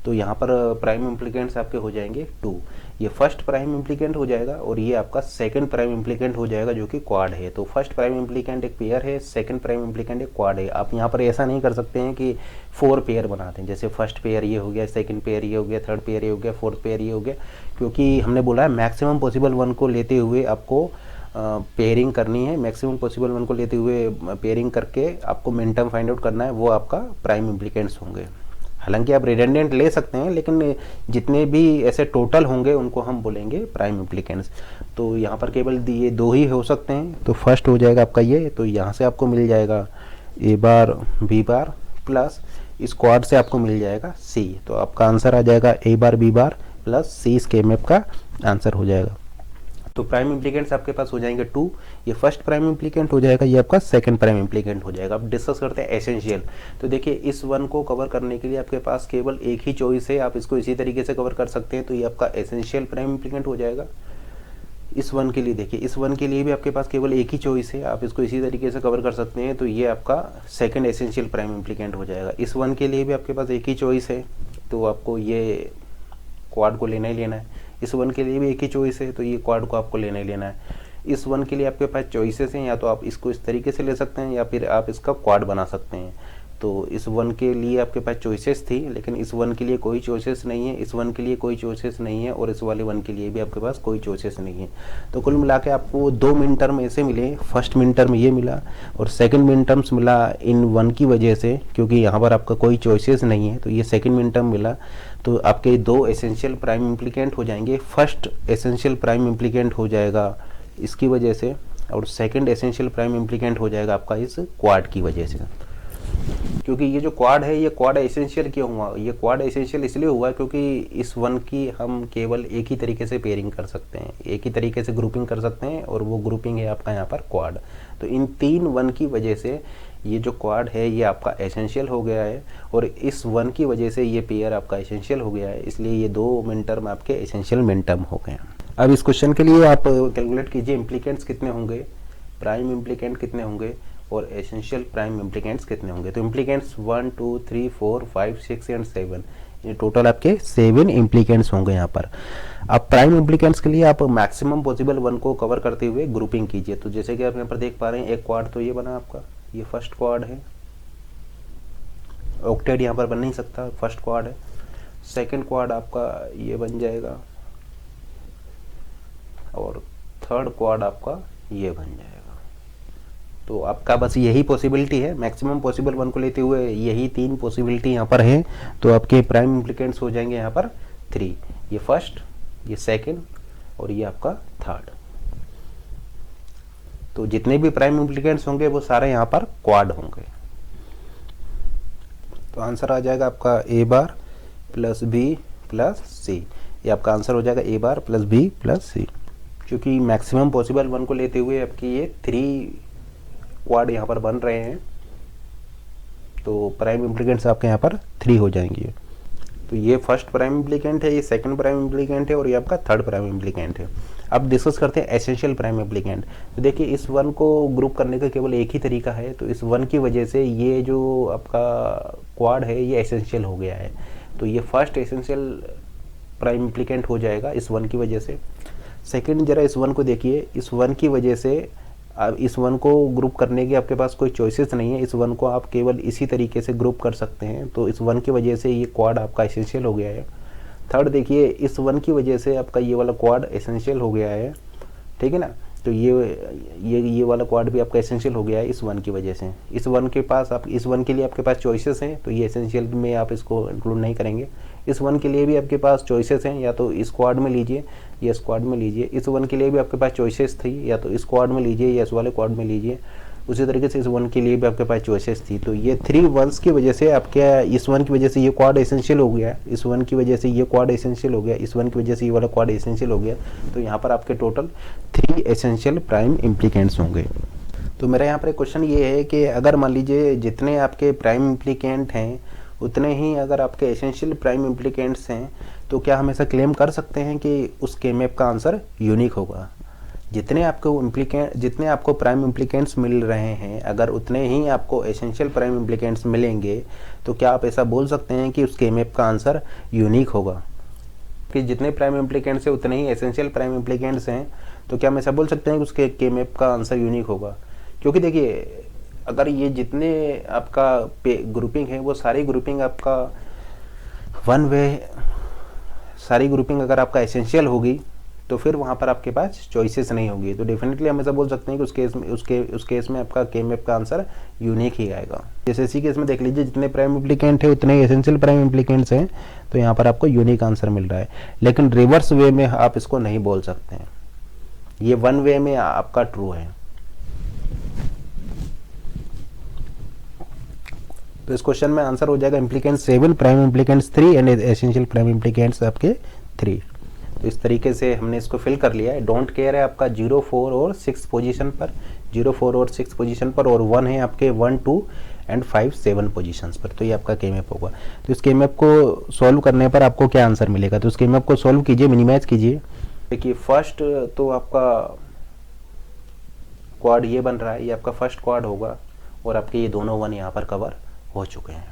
तो यहाँ पर प्राइम इम्प्लीकेंट्स आपके हो जाएंगे 2, ये फर्स्ट प्राइम इम्प्लीकेंट हो जाएगा और ये आपका सेकंड प्राइम इम्प्लीकेंट हो जाएगा जो कि क्वाड है। तो फर्स्ट प्राइम इम्प्लीकेंट एक पेयर है, सेकंड प्राइम इम्प्लीकेंट एक क्वाड है। आप यहाँ पर ऐसा नहीं कर सकते हैं कि 4 पेयर बनाते हैं, जैसे फर्स्ट पेयर ये हो गया, सेकंड पेयर ये हो गया, थर्ड पेयर ये हो गया, फोर्थ पेयर ये हो गया, क्योंकि हमने बोला है मैक्सिमम पॉसिबल 1 को लेते हुए आपको पेयरिंग करनी है, मैक्सिमम पॉसिबल 1 को लेते हुए पेयरिंग करके आपको मिनटर्म फाइंड आउट करना है, वो आपका प्राइम इम्प्लीकेंट्स होंगे। हालांकि आप रिडंडेंट ले सकते हैं, लेकिन जितने भी ऐसे टोटल होंगे उनको हम बोलेंगे प्राइम इम्प्लीकेंट्स। तो यहाँ पर केवल ये 2 ही हो सकते हैं, तो फर्स्ट हो जाएगा आपका ये, तो यहाँ से आपको मिल जाएगा ए बार बी बार प्लस इस क्वाड से आपको मिल जाएगा सी, तो आपका आंसर आ जाएगा ए बार बी बार प्लस सी, इस के मैप का आंसर हो जाएगा। तो प्राइम इम्प्लीकेंट्स आपके पास हो जाएंगे 2, ये फर्स्ट प्राइम इम्प्लीकेंट हो जाएगा, ये आपका सेकंड प्राइम इम्प्लीकेंट हो जाएगा। अब डिस्कस करते हैं एसेंशियल। तो देखिए इस 1 को कवर करने के लिए आपके पास केवल एक ही चॉइस है, आप इसको इसी तरीके से कवर कर सकते हैं, तो ये आपका एसेंशियल प्राइम इम्प्लीकेंट हो जाएगा। इस 1 के लिए देखिए, इस 1 के लिए भी आपके पास केवल एक ही चॉइस है, आप इसको इसी तरीके से कवर कर सकते हैं, तो ये आपका सेकंड एसेंशियल प्राइम इम्प्लीकेंट हो जाएगा। इस 1 के लिए भी आपके पास एक ही चॉइस है, तो आपको ये क्वाड को लेना ही लेना है। इस 1 के लिए भी एक ही चॉइस है, तो ये क्वाड को आपको लेना ही लेना है। इस 1 के लिए आपके पास चॉइसेस हैं, या तो आप इसको इस तरीके से ले सकते हैं या फिर आप इसका क्वाड बना सकते हैं। तो इस वन के लिए आपके पास चॉइसेस थी, लेकिन इस वन के लिए कोई चॉइसेस नहीं है, इस वन के लिए कोई चॉइसेस नहीं है, और इस वाले वन के लिए भी आपके पास कोई चॉइसेस नहीं है। तो कुल मिला के आपको 2 मिन टर्म ऐसे मिले, फर्स्ट मिन टर्म ये मिला और सेकंड मिन टर्म्स मिला इन वन की वजह से, क्योंकि यहाँ पर आपका कोई चॉइसेस नहीं है, तो ये सेकंड मिन टर्म मिला। तो आपके 2 एसेंशियल प्राइम इम्प्लीकेंट हो जाएंगे। फर्स्ट एसेंशियल प्राइम इम्प्लीकेंट हो जाएगा इसकी वजह से, और सेकंड एसेंशियल प्राइम इम्प्लीकेंट हो जाएगा आपका इस क्वाड की वजह से। क्योंकि ये जो क्वाड है, ये क्वाड एसेंशियल क्यों हुआ? ये क्वाड एसेंशियल इसलिए हुआ क्योंकि इस वन की हम केवल एक ही तरीके से पेयरिंग कर सकते हैं, एक ही तरीके से ग्रुपिंग कर सकते हैं, और वो ग्रुपिंग है आपका यहाँ पर क्वाड। तो इन 3 वन की वजह से ये जो क्वाड है ये आपका एसेंशियल हो गया है, और इस वन की वजह से ये पेयर आपका एसेंशियल हो गया है, इसलिए ये 2 मिन टर्म आपके एसेंशियल मिन टर्म हो गए। अब इस क्वेश्चन के लिए आप कैलकुलेट कीजिए इम्प्लीकेंट्स कितने होंगे, प्राइम इम्प्लीकेंट कितने होंगे और एसेंशियल प्राइम इम्प्लीकेंट्स कितने होंगे। तो इम्प्लीकेंट्स 1 2 3 4 5 6 एंड 7, ये टोटल आपके 7 इम्प्लीकेंट्स होंगे यहाँ पर। अब प्राइम इम्प्लीकेंट्स के लिए आप मैक्सिमम पॉसिबल वन को कवर करते हुए ग्रुपिंग कीजिए। तो जैसे कि आप यहाँ पर देख पा रहे हैं, एक क्वाड तो ये बना आपका, ये फर्स्ट क्वाड है, ऑक्टेट यहाँ पर बन नहीं सकता, फर्स्ट क्वाड है। सेकंड क्वाड आपका ये बन जाएगा, और थर्ड क्वाड आपका ये बन जाएगा। तो आपका बस यही पॉसिबिलिटी है, मैक्सिमम पॉसिबल वन को लेते हुए यही 3 पॉसिबिलिटी यहाँ पर है। तो आपके प्राइम इम्प्लीकेंट्स हो जाएंगे यहाँ पर 3, ये फर्स्ट, ये सेकंड और ये आपका थर्ड। तो जितने भी प्राइम इम्प्लीकेंट्स होंगे वो सारे यहाँ पर क्वाड होंगे। तो आंसर आ जाएगा आपका A bar plus B plus सी, ये आपका आंसर हो जाएगा ए बार प्लस बी प्लस सी। क्योंकि मैक्सिमम पॉसिबल वन को लेते हुए आपकी ये 3 क्वाड यहाँ पर बन रहे हैं, तो प्राइम इम्प्लीकेंट्स आपके यहाँ पर 3 हो जाएंगे। तो ये फर्स्ट प्राइम इम्प्लीकेंट है, ये सेकंड प्राइम इम्प्लीकेंट है, और ये आपका थर्ड प्राइम इम्प्लीकेंट है। अब डिस्कस करते हैं एसेंशियल प्राइम इम्प्लीकेंट। तो देखिए, इस वन को ग्रुप करने का केवल एक ही तरीका है, तो इस वन की वजह से ये जो आपका क्वाड है ये एसेंशियल हो गया है। तो ये फर्स्ट एसेंशियल प्राइम इम्प्लीकेंट हो जाएगा इस वन की वजह से। सेकंड, जरा इस वन को देखिए, इस वन की वजह से अब इस वन को ग्रुप करने की आपके पास कोई चॉइसेस नहीं है, इस वन को आप केवल इसी तरीके से ग्रुप कर सकते हैं, तो इस वन की वजह से ये क्वाड आपका एसेंशियल हो गया है। थर्ड देखिए, इस वन की वजह से आपका ये वाला क्वाड एसेंशियल हो गया है, ठीक है ना। तो ये वाला क्वाड भी आपका एसेंशियल हो गया है इस वन की वजह से। इस वन के पास आप इस वन के लिए आपके पास चॉइसेस हैं, तो ये एसेंशियल में आप इसको इंक्लूड नहीं करेंगे। इस वन के लिए भी आपके पास चॉइसेस हैं, या तो इस क्वाड में लीजिए या स्क्वाड में लीजिए। इस वन के लिए भी आपके पास चॉइसेस थी, या तो इस क्वाड में लीजिए या इस वाले क्वाड में लीजिए। उसी तरीके से इस वन के लिए भी आपके पास चॉइसेस थी। तो ये 3 वंस की वजह से आपके इस वन की वजह से ये क्वाड एसेंशियल हो गया, इस वन की वजह से ये क्वाड एसेंशियल हो गया, इस वन की वजह से ये वाला क्वाड एसेंशियल हो गया। तो यहाँ पर आपके टोटल 3 एसेंशियल प्राइम इम्प्लीकेंट्स होंगे। तो मेरा यहाँ पर एक क्वेश्चन ये है कि अगर मान लीजिए जितने आपके प्राइम इम्प्लीकेंट हैं उतने ही अगर आपके एसेंशियल प्राइम इम्प्लीकेंट्स हैं, तो क्या हम ऐसा क्लेम कर सकते हैं कि उस के-मैप का आंसर यूनिक होगा? जितने आपको प्राइम इम्प्लीकेंट्स मिल रहे हैं, अगर उतने ही आपको एसेंशियल प्राइम इम्प्लीकेंट्स मिलेंगे, तो क्या आप ऐसा बोल सकते हैं कि उस के-मैप का आंसर यूनिक होगा? कि जितने प्राइम इम्प्लीकेंट्स हैं उतने ही एसेंशियल प्राइम इम्प्लीकेंट्स हैं, तो क्या हम ऐसा बोल सकते हैं कि उसके के-मैप का आंसर यूनिक होगा? क्योंकि देखिए, अगर ये जितने आपका ग्रुपिंग है वो सारी ग्रुपिंग आपका वन वे, सारी ग्रुपिंग अगर आपका एसेंशियल होगी, तो फिर वहाँ पर आपके पास चॉइसेस नहीं होगी। तो डेफिनेटली हम ऐसा बोल सकते हैं कि उस केस में आपका के-मैप का आंसर यूनिक ही आएगा। जैसे इसी केस में देख लीजिए, जितने प्राइम इम्प्लीकेंट है उतने एसेंशियल प्राइम इम्प्लीकेंट्स हैं, तो यहाँ पर आपको यूनिक आंसर मिल रहा है। लेकिन रिवर्स वे में आप इसको नहीं बोल सकते हैं, ये वन वे में आपका ट्रू है। तो इस क्वेश्चन में आंसर हो जाएगा implicants 7, prime implicants 3 and essential prime implicants आपके 3। तो इस तरीके से हमने इसको फिल कर लिया है। डोंट केयर है आपका 0 4 और 6 पोजीशन पर, 0 4 और 6 पोजीशन पर, और 1 है आपके 1 2 एंड 5 7 पोजीशंस पर। तो ये आपका के-मैप होगा। तो इस के-मैप को सॉल्व करने पर आपको क्या आंसर मिलेगा? तो इस के-मैप को सॉल्व कीजिए, मिनिमाइज कीजिए। देखिए, फर्स्ट तो आपका क्वाड ये बन रहा है, ये आपका फर्स्ट क्वाड होगा, और आपके ये दोनों वन यहाँ पर कवर हो चुके हैं।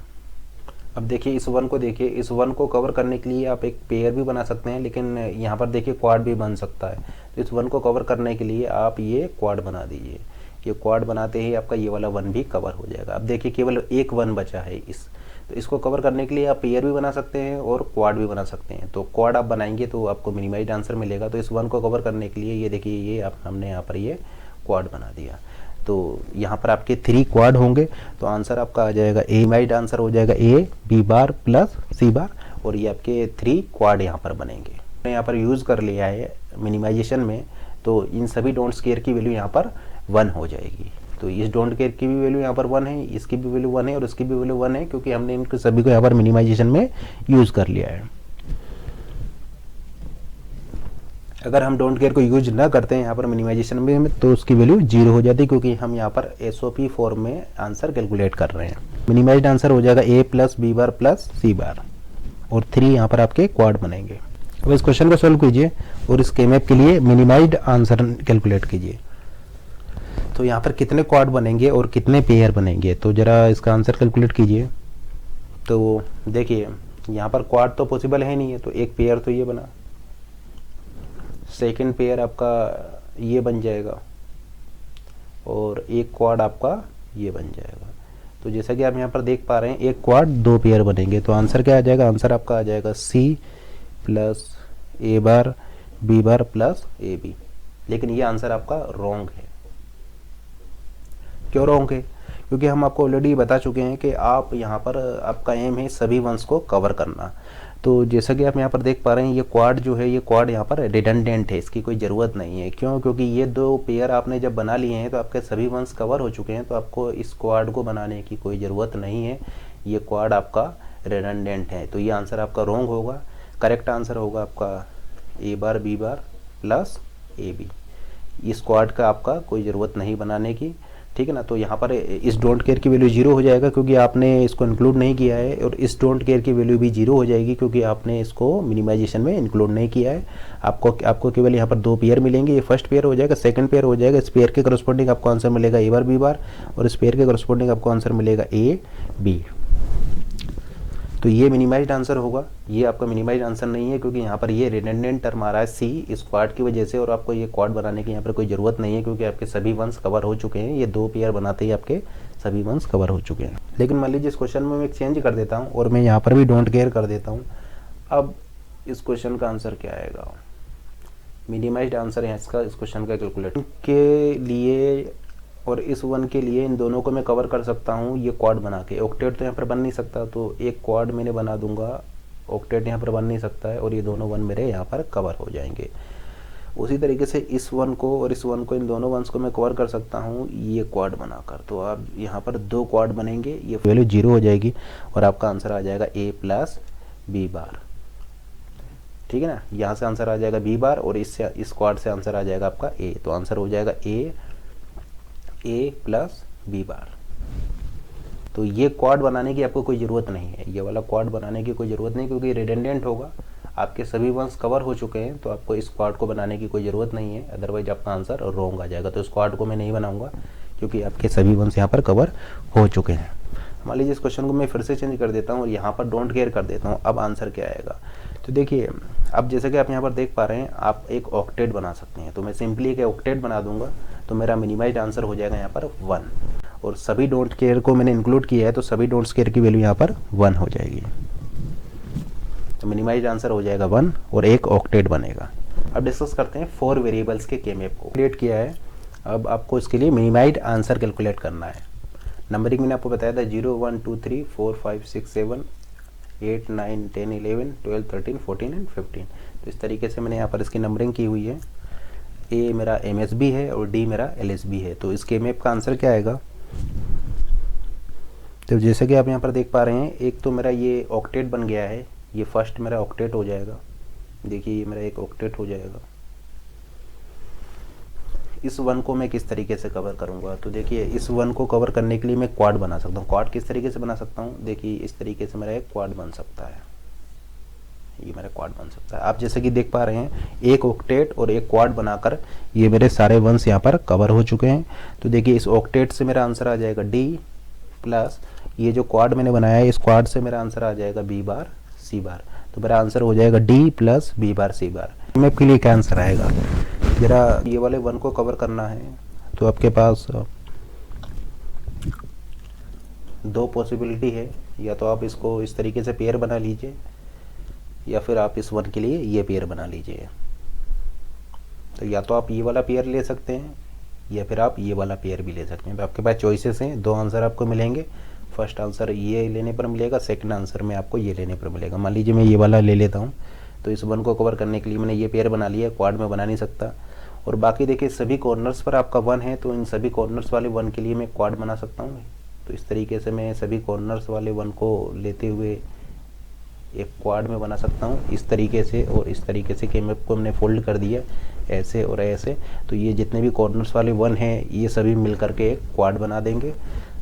अब देखिए इस वन को देखिए, इस वन को कवर करने के लिए आप एक पेयर भी बना सकते हैं, लेकिन यहाँ पर देखिए क्वाड भी बन सकता है। तो इस वन को कवर करने के लिए आप ये क्वाड बना दीजिए। ये क्वाड बनाते ही आपका ये वाला वन भी कवर हो जाएगा। अब देखिए केवल एक वन बचा है तो इसको कवर करने के लिए आप पेयर भी बना सकते हैं और क्वाड भी बना सकते हैं। तो क्वाड आप बनाएंगे तो आपको मिनिमाइज्ड आंसर मिलेगा। तो इस वन को कवर करने के लिए ये देखिए ये हमने यहाँ पर ये क्वाड बना दिया। तो यहाँ पर आपके 3 क्वाड होंगे, तो आंसर आपका आ जाएगा ए। मिनिमाइज्ड आंसर हो जाएगा ए बी बार प्लस सी बार, और ये आपके 3 क्वाड यहाँ पर बनेंगे। मैंने यहाँ पर यूज़ कर लिया है मिनिमाइजेशन में, तो इन सभी डोंट केयर की वैल्यू यहाँ पर 1 हो जाएगी। तो इस डोंट केयर की भी वैल्यू यहाँ पर 1 है, इसकी भी वैल्यू 1 है और इसकी भी वैल्यू 1 है, क्योंकि हमने इनको सभी को यहाँ पर मिनिमाइजेशन में यूज़ कर लिया है। अगर हम डोंट केयर को यूज ना करते हैं यहाँ पर मिनिमाइजेशन में, तो उसकी वैल्यू 0 हो जाती है, क्योंकि हम यहाँ पर एसओपी फॉर्म में आंसर कैलकुलेट कर रहे हैं। मिनिमाइज्ड आंसर हो जाएगा ए प्लस बी बार प्लस सी बार, और 3 यहाँ पर आपके क्वाड बनेंगे। अब इस क्वेश्चन को सॉल्व कीजिए और इस केमैप के लिए मिनिमाइज्ड आंसर कैलकुलेट कीजिए। तो यहाँ पर कितने क्वाड बनेंगे और कितने पेयर बनेंगे, तो ज़रा इसका आंसर कैलकुलेट कीजिए। तो देखिए यहाँ पर क्वाड तो पॉसिबल है नहीं है, तो एक पेयर तो ये बना, सेकंड पेयर आपका ये बन जाएगा, और एक क्वाड आपका ये बन जाएगा। तो जैसा कि आप यहाँ पर देख पा रहे हैं, एक क्वाड 2 पेयर बनेंगे। तो आंसर क्या आ जाएगा, आंसर आपका आ जाएगा C plus A bar B bar plus A B. लेकिन ये आंसर आपका रॉन्ग है। क्यों रॉन्ग है? क्योंकि हम आपको ऑलरेडी बता चुके हैं कि आप यहाँ पर आपका एम है सभी वंस को कवर करना। तो जैसा कि आप यहाँ पर देख पा रहे हैं, ये क्वाड जो है, ये क्वाड यहाँ पर रिडंडेंट है, इसकी कोई ज़रूरत नहीं है। क्यों? क्योंकि ये 2 पेयर आपने जब बना लिए हैं तो आपके सभी वंस कवर हो चुके हैं, तो आपको इस क्वाड को बनाने की कोई ज़रूरत नहीं है। ये क्वाड आपका रिडंडेंट है। तो ये आंसर आपका रॉन्ग होगा। करेक्ट आंसर होगा आपका A bar B bar plus A B. इस क्वाड का आपका कोई ज़रूरत नहीं बनाने की, ठीक है ना। तो यहाँ पर इस डोंट केयर की वैल्यू 0 हो जाएगा, क्योंकि आपने इसको इंक्लूड नहीं किया है, और इस डोंट केयर की वैल्यू भी 0 हो जाएगी, क्योंकि आपने इसको मिनिमाइजेशन में इंक्लूड नहीं किया है। आपको केवल यहाँ पर 2 पेयर मिलेंगे। ये फर्स्ट पेयर हो जाएगा, सेकंड पेयर हो जाएगा। इस पेयर के करस्पॉन्डिंग आपको आंसर मिलेगा ए बार बी बार, और इस पेयर के करस्पॉन्डिंग आपको आंसर मिलेगा ए बी। तो ये मिनिमाइज्ड आंसर होगा। ये आपका मिनिमाइज्ड आंसर नहीं है, क्योंकि यहाँ पर ये रिडंडेंट टर्म आ रहा है सी इस क्वाड की वजह से, और आपको ये क्वाड बनाने की यहाँ पर कोई ज़रूरत नहीं है, क्योंकि आपके सभी वंस कवर हो चुके हैं। ये 2 पेयर बनाते ही आपके सभी वंस कवर हो चुके हैं। लेकिन मान लीजिए इस क्वेश्चन में मैं एक चेंज कर देता हूँ, और मैं यहाँ पर भी डोंट केयर कर देता हूँ। अब इस क्वेश्चन का आंसर क्या आएगा? मिनिमाइज्ड आंसर है इसका, इस क्वेश्चन का कैलकुलेट के लिए और इस वन के लिए इन दोनों को मैं कवर कर सकता हूँ ये क्वाड बना के। ऑक्टेट तो यहाँ पर बन नहीं सकता, तो एक क्वाड मैंने बना दूंगा, ऑक्टेट यहाँ पर बन नहीं सकता है, और ये दोनों वन मेरे यहाँ पर कवर हो जाएंगे। उसी तरीके से इस वन को और इस वन को, इन दोनों वंस को मैं कवर कर सकता हूँ ये क्वाड बनाकर। तो अब यहाँ पर 2 क्वाड बनेंगे, ये वैल्यू 0 हो जाएगी, और आपका आंसर आ जाएगा ए प्लस बी बार, ठीक है ना। यहाँ से आंसर आ जाएगा बी बार, और इससे इस क्वाड से आंसर आ जाएगा आपका ए। तो आंसर हो जाएगा ए प्लस बी बार। तो ये क्वाड बनाने की आपको कोई ज़रूरत नहीं है, ये वाला क्वाड बनाने की कोई ज़रूरत नहीं, क्योंकि रिडंडेंट होगा। आपके सभी वंस कवर हो चुके हैं, तो आपको इस क्वाड को बनाने की कोई ज़रूरत नहीं है, अदरवाइज आपका आंसर रॉन्ग आ जाएगा। तो इस क्वाड को मैं नहीं बनाऊंगा, क्योंकि आपके सभी वंस यहाँ पर कवर हो चुके हैं। मान लीजिए इस क्वेश्चन को मैं फिर से चेंज कर देता हूँ और यहाँ पर डोंट केयर कर देता हूँ। अब आंसर क्या आएगा? तो देखिए, अब जैसे कि आप यहाँ पर देख पा रहे हैं, आप एक ऑक्टेट बना सकते हैं। तो मैं सिंपली एक ऑक्टेट बना दूंगा, तो मेरा मिनिमाइज्ड आंसर हो जाएगा यहाँ पर 1, और सभी डोंट केयर को मैंने इंक्लूड किया है, तो सभी डोंट केयर की वैल्यू यहाँ पर 1 हो जाएगी। तो मिनिमाइज्ड आंसर हो जाएगा 1, और एक ऑक्टेट बनेगा। अब डिस्कस करते हैं 4 वेरिएबल्स के केमैप को। क्रिएट किया है, अब आपको इसके लिए मिनिमाइज्ड आंसर कैलकुलेट करना है। नंबरिंग मैंने आपको बताया था 0 1 2 3 4 5 6 7 8 9 10 11 12 13 14 एंड 15। तो इस तरीके से मैंने यहाँ पर इसकी नंबरिंग की हुई है। ए मेरा MSB है और डी मेरा LSB है। तो इस केमैप का आंसर क्या आएगा? तो जैसे कि आप यहाँ पर देख पा रहे हैं, एक तो मेरा ये ऑक्टेट बन गया है, ये फर्स्ट मेरा ऑक्टेट हो जाएगा। देखिए ये मेरा एक ऑक्टेट हो जाएगा। इस वन को मैं किस तरीके से कवर करूँगा? तो देखिए, इस वन को कवर करने के लिए मैं क्वाड बना सकता हूँ। क्वाड किस तरीके से बना सकता हूँ? देखिए इस तरीके से मेरा एक क्वाड बन सकता है, ये मेरा क्वाड बन सकता है। आप जैसे कि देख पा रहे हैं, एक ऑक्टेट और एक क्वाड बनाकर ये मेरे सारे वंस यहाँ पर कवर हो चुके हैं। तो देखिए इस ऑक्टेट से मेरा आंसर आ जाएगा डी, प्लस ये जो क्वाड मैंने बनाया है, इस क्वाड से मेरा आंसर आ जाएगा बी बार सी बार। तो मेरा आंसर हो जाएगा डी प्लस बी बार सी बार। मैप के लिए क्या आंसर आएगा, जरा ये वाले 1 को कवर करना है तो आपके पास 2 पॉसिबिलिटी है, या तो आप इसको इस तरीके से पेयर बना लीजिए या फिर आप इस 1 के लिए ये पेयर बना लीजिए। तो या तो आप ये वाला पेयर ले सकते हैं या फिर आप ये वाला पेयर भी ले सकते हैं। तो आपके पास चॉइसेस हैं, 2 आंसर आपको मिलेंगे। फर्स्ट आंसर ये लेने पर मिलेगा, सेकंड आंसर में आपको ये लेने पर मिलेगा। मान लीजिए मैं ये वाला ले लेता हूँ, तो इस 1 को कवर करने के लिए मैंने ये पेयर बना लिया, क्वाड में बना नहीं सकता। और बाकी देखिए सभी कॉर्नर्स पर आपका 1 है, तो इन सभी कॉर्नर्स वाले 1 के लिए मैं क्वाड बना सकता हूँ। तो इस तरीके से मैं सभी कॉर्नर्स वाले 1 को लेते हुए एक क्वाड में बना सकता हूँ, इस तरीके से और इस तरीके से कि मैप को हमने फोल्ड कर दिया ऐसे और ऐसे। तो ये जितने भी कॉर्नर्स वाले 1 हैं ये सभी मिल करके एक क्वाड बना देंगे।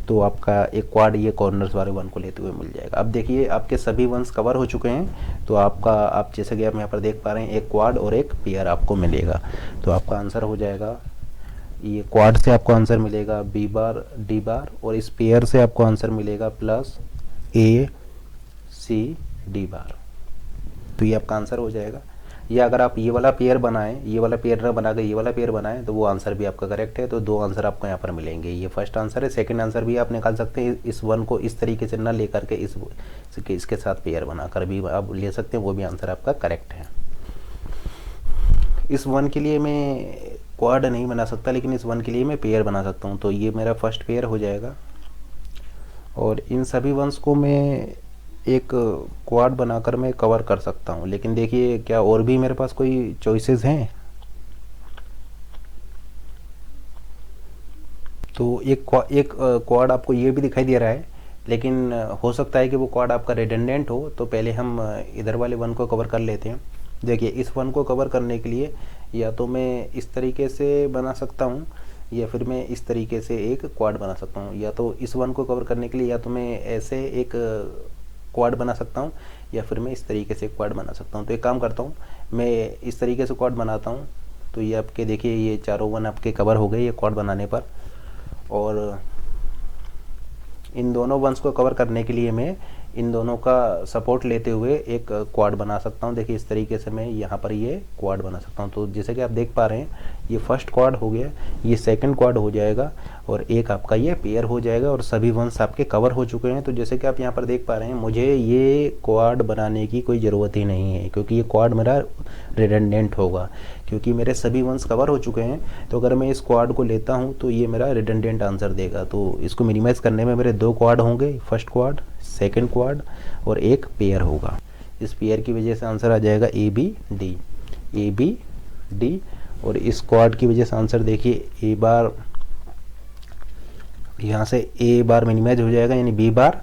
तो आपका एक क्वाड ये कॉर्नर्स वाले 1 को लेते हुए मिल जाएगा। अब देखिए आपके सभी 1s कवर हो चुके हैं, तो आप जैसे कि आप यहाँ पर देख पा रहे हैं एक क्वाड और एक पेयर आपको मिलेगा। तो आपका आंसर हो जाएगा, ये क्वाड से आपको आंसर मिलेगा बी बार डी बार, और इस पेयर से आपको आंसर मिलेगा प्लस ए सी डी बार। तो ये आपका आंसर हो जाएगा। या अगर आप ये वाला पेयर बनाएं, ये वाला पेयर ना बना के ये वाला पेयर बनाएं, तो वो आंसर भी आपका करेक्ट है। तो 2 आंसर आपको यहाँ पर मिलेंगे। ये फर्स्ट आंसर है। सेकंड आंसर भी आप निकाल सकते हैं, इस 1 को इस तरीके से ना लेकर के इसके साथ पेयर बनाकर भी आप ले सकते हैं, वो भी आंसर आपका करेक्ट है। इस 1 के लिए मैं क्वाड नहीं बना सकता, लेकिन इस 1 के लिए मैं पेयर बना सकता हूँ। तो ये मेरा फर्स्ट पेयर हो जाएगा, और इन सभी 1s को मैं एक क्वाड बनाकर मैं कवर कर सकता हूँ। लेकिन देखिए क्या और भी मेरे पास कोई चॉइसेस हैं। तो एक क्वाड आपको ये भी दिखाई दे रहा है, लेकिन हो सकता है कि वो क्वाड आपका रिडंडेंट हो। तो पहले हम इधर वाले 1 को कवर कर लेते हैं। देखिए इस 1 को कवर करने के लिए या तो मैं इस तरीके से बना सकता हूँ, या फिर मैं इस तरीके से एक क्वाड बना सकता हूँ। या तो इस 1 को कवर करने के लिए या तो मैं ऐसे एक क्वाड बना सकता हूँ, या फिर मैं इस तरीके से क्वाड बना सकता हूँ। तो एक काम करता हूँ, मैं इस तरीके से क्वाड बनाता हूँ। तो ये आपके देखिए ये चारों 1 आपके कवर हो गए ये क्वाड बनाने पर। और इन दोनों 1s को कवर करने के लिए मैं इन दोनों का सपोर्ट लेते हुए एक क्वाड बना सकता हूँ। देखिए इस तरीके से मैं यहाँ पर ये क्वाड बना सकता हूँ। तो जैसे कि आप देख पा रहे हैं ये फर्स्ट क्वाड हो गया, ये सेकंड क्वाड हो जाएगा, और एक आपका ये पेयर हो जाएगा, और सभी 1s आपके कवर हो चुके हैं। तो जैसे कि आप यहाँ पर देख पा रहे हैं मुझे ये क्वाड बनाने की कोई ज़रूरत ही नहीं है, क्योंकि ये क्वाड मेरा रिडंडेंट होगा, क्योंकि मेरे सभी 1s कवर हो चुके हैं। तो अगर मैं इस क्वाड को लेता हूँ तो ये मेरा रिडंडेंट आंसर देगा। तो इसको मिनिमाइज़ करने में मेरे 2 क्वाड होंगे, फर्स्ट क्वाड सेकंड क्वाड और एक पेयर होगा। इस पेयर की वजह से आंसर आ जाएगा ए बी डी। और इस क्वाड की वजह से आंसर देखिए ए बार, यहाँ से ए बार मिनिमाइज हो जाएगा यानी बी बार,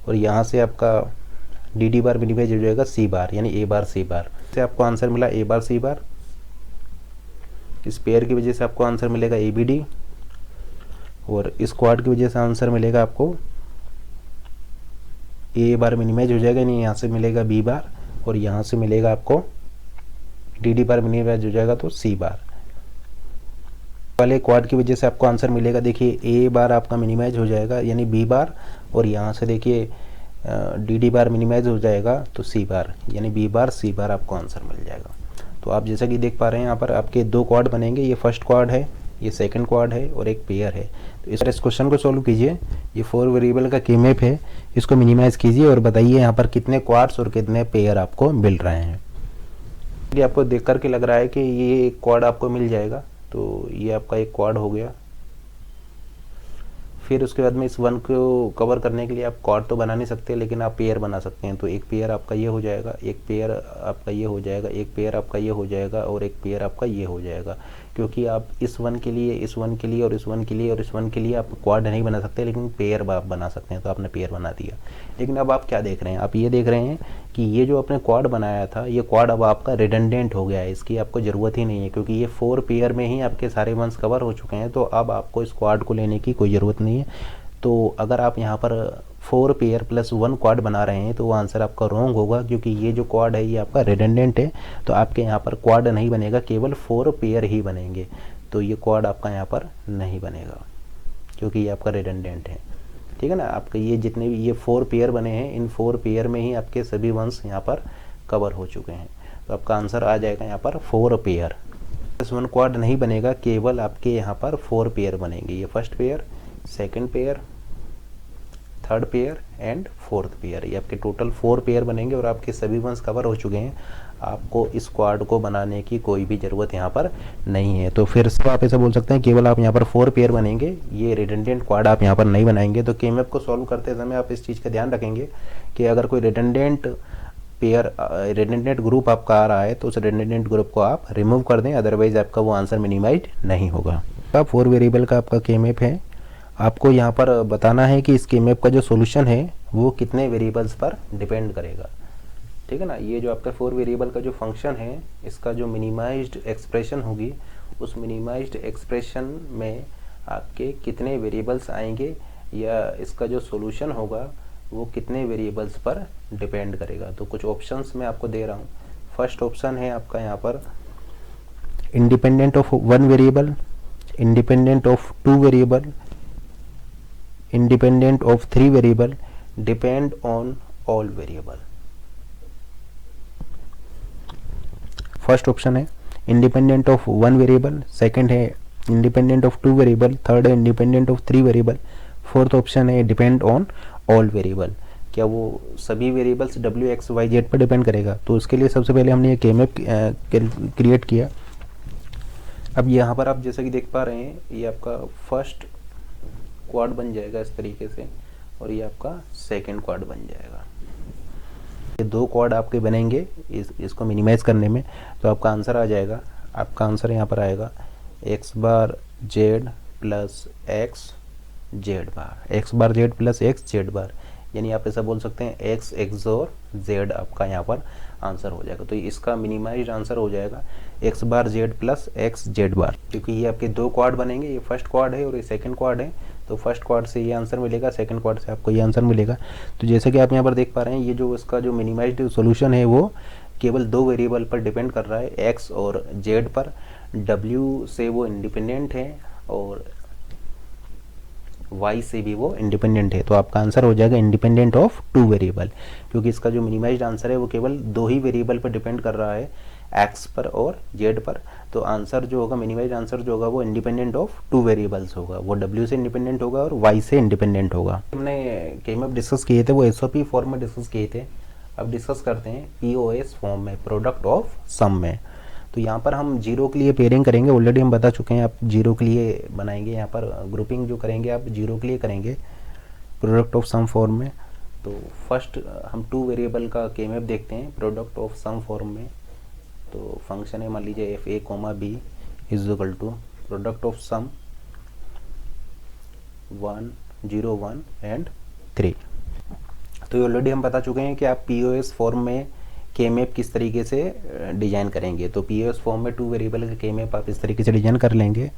और यहाँ से आपका डी बार मिनिमाइज हो जाएगा सी बार यानी ए बार सी बार। से आपको आंसर मिला ए बार सी बार। इस पेयर की वजह से आपको आंसर मिलेगा ए बी डी, और इस क्वाड की वजह से आंसर मिलेगा आपको ए बार मिनिमाइज हो जाएगा यानी यहाँ से मिलेगा बी बार, और यहाँ से मिलेगा आपको डी बार मिनिमाइज हो जाएगा तो सी बार। वाले क्वाड की वजह से आपको आंसर मिलेगा देखिए ए बार आपका मिनिमाइज हो जाएगा यानी बी बार, और यहाँ से देखिए डी बार मिनिमाइज हो जाएगा तो सी बार यानी बी बार सी बार आपको आंसर मिल जाएगा। तो आप जैसा कि देख पा रहे हैं यहाँ पर आपके 2 क्वाड बनेंगे, ये फर्स्ट क्वाड है, ये सेकंड क्वाड है, और एक पेयर है। तो इस क्वेश्चन को सॉल्व कीजिए। ये 4 वेरिएबल का की मैप है, इसको मिनिमाइज कीजिए और बताइए यहाँ पर कितने क्वाड्स और कितने पेयर आपको मिल रहे हैं। ये आपको देख करके लग रहा है कि ये क्वाड आपको मिल जाएगा। तो ये आपका एक क्वाड हो गया। फिर उसके बाद में इस 1 को कवर करने के लिए आप क्वाड तो बना नहीं सकते, लेकिन आप पेयर बना सकते हैं। तो एक पेयर आपका ये हो जाएगा, एक पेयर आपका ये हो जाएगा, एक पेयर आपका ये हो जाएगा, और एक पेयर आपका ये हो जाएगा। क्योंकि आप इस 1 के लिए, इस 1 के लिए और इस 1 के लिए और इस 1 के लिए आप क्वाड नहीं बना सकते, लेकिन पेयर आप बना सकते हैं। तो आपने पेयर बना दिया। लेकिन अब आप क्या देख रहे हैं, आप ये देख रहे हैं कि ये जो आपने क्वाड बनाया था ये क्वाड अब आपका रिडंडेंट हो गया है, इसकी आपको ज़रूरत ही नहीं है, क्योंकि ये 4 पेयर में ही आपके सारे 1s कवर हो चुके हैं। तो अब आपको इस क्वाड को लेने की कोई ज़रूरत नहीं है। तो अगर आप यहाँ पर 4 पेयर प्लस 1 क्वाड बना रहे हैं तो वो आंसर आपका रॉन्ग होगा, क्योंकि ये जो क्वाड है ये आपका रिडंडेंट है। तो आपके यहाँ पर क्वाड नहीं बनेगा, केवल 4 पेयर ही बनेंगे। तो ये क्वाड आपका यहाँ पर नहीं बनेगा, क्योंकि ये आपका रिडंडेंट है। ठीक है ना। आपके ये जितने भी ये 4 पेयर बने हैं, इन 4 पेयर में ही आपके सभी वंश यहाँ पर कवर हो चुके हैं। तो आपका आंसर आ जाएगा यहाँ पर 4 पेयर। +1 क्वाड नहीं बनेगा, केवल आपके यहाँ पर 4 पेयर बनेंगे। ये first pair, second pair, third pair and fourth pair, ये आपके टोटल 4 पेयर बनेंगे और आपके सभी वंश कवर हो चुके हैं। आपको इस क्वाड को बनाने की कोई भी ज़रूरत यहाँ पर नहीं है। तो फिर से आप ऐसा बोल सकते हैं केवल आप यहाँ पर 4 पेयर बनेंगे, ये रिडंडेंट क्वाड आप यहाँ पर नहीं बनाएंगे। तो केएमएफ को सॉल्व करते समय आप इस चीज़ का ध्यान रखेंगे कि अगर कोई रिडंडेंट पेयर, रिडंडेंट ग्रुप आपका आ रहा है तो उस रिडंडेंट ग्रुप को आप रिमूव कर दें, अदरवाइज आपका वो आंसर मिनिमाइज नहीं होगा। 4 वेरिएबल का आपका केएमएफ है। आपको यहाँ पर बताना है कि इस केएमएफ का जो सॉल्यूशन है वो कितने वेरिएबल्स पर डिपेंड करेगा। ठीक है ना। ये जो आपका 4 वेरिएबल का जो फंक्शन है, इसका जो मिनिमाइज्ड एक्सप्रेशन होगी, उस मिनिमाइज्ड एक्सप्रेशन में आपके कितने वेरिएबल्स आएंगे या इसका जो सॉल्यूशन होगा वो कितने वेरिएबल्स पर डिपेंड करेगा। तो कुछ ऑप्शंस मैं आपको दे रहा हूँ। फर्स्ट ऑप्शन है आपका यहाँ पर independent of 1 variable, independent of 2 variable, independent of 3 variable, depend on all variable. First option है इंडिपेंडेंट ऑफ 1 वेरिएबल, सेकंड है इंडिपेंडेंट ऑफ 2 वेरिएबल, थर्ड है independent of 3 variable, fourth option है डिपेंड ऑन ऑल वेरिएबल। क्या वो सभी variables w x y z पर depend करेगा? तो उसके लिए सबसे पहले हमने ये केएमएफ क्रिएट किया। अब यहाँ पर आप जैसा कि देख पा रहे हैं, ये आपका फर्स्ट क्वाड बन जाएगा इस तरीके से और ये आपका सेकंड क्वाड बन जाएगा। ये 2 क्वाड आपके बनेंगे इसको मिनिमाइज करने में। तो आपका आंसर आ जाएगा, आपका आंसर यहाँ पर आएगा x बार z प्लस x जेड बार, x बार z प्लस x जेड बार। यानी आप ऐसा बोल सकते हैं x XOR z आपका यहाँ पर आंसर हो जाएगा। तो इसका मिनिमाइज्ड आंसर हो जाएगा x बार z प्लस x जेड बार, क्योंकि ये आपके 2 क्वाड बनेंगे। ये फर्स्ट क्वाड है और ये सेकंड क्वाड है। तो फर्स्ट क्वाड से ये आंसर मिलेगा, सेकंड क्वाड से आपको ये आंसर मिलेगा। तो जैसे कि आप यहाँ पर देख पा रहे हैं, ये जो इसका जो मिनिमाइज्ड सॉल्यूशन है वो केवल 2 वेरिएबल पर डिपेंड कर रहा है, x और z पर। w से वो इंडिपेंडेंट है और y से भी वो इंडिपेंडेंट है। तो आपका आंसर हो जाएगा इंडिपेंडेंट ऑफ 2 वेरिएबल, क्योंकि इसका जो मिनिमाइज्ड आंसर है वो केवल 2 ही वेरिएबल पर डिपेंड कर रहा है, x पर और z पर। तो आंसर जो होगा, मिनिमाइज्ड आंसर जो होगा वो इंडिपेंडेंट ऑफ 2 वेरिएबल्स होगा, वो w से इंडिपेंडेंट होगा और y से इंडिपेंडेंट होगा। हमने केएमएफ डिस्कस किए थे, वो एसओपी फॉर्म में डिस्कस किए थे। अब डिस्कस करते हैं पीओएस फॉर्म में, प्रोडक्ट ऑफ सम में। तो यहाँ पर हम 0 के लिए पेयरिंग करेंगे, ऑलरेडी हम बता चुके हैं। आप 0 के लिए बनाएंगे, यहाँ पर ग्रुपिंग जो करेंगे आप 0 के लिए करेंगे प्रोडक्ट ऑफ सम फॉर्म में। तो फर्स्ट हम 2 वेरिएबल का केएमएफ देखते हैं प्रोडक्ट ऑफ सम फॉर्म में। तो फंक्शन है, मान लीजिए f a, b is equal to product of sum 1 0 1 and 3। तो ऑलरेडी हम बता चुके हैं कि आप पीओएस फॉर्म में केएमएफ किस तरीके से डिजाइन करेंगे। तो पीओएस फॉर्म में 2 वेरिएबल का केएमएफ आप इस तरीके से डिजाइन कर लेंगे।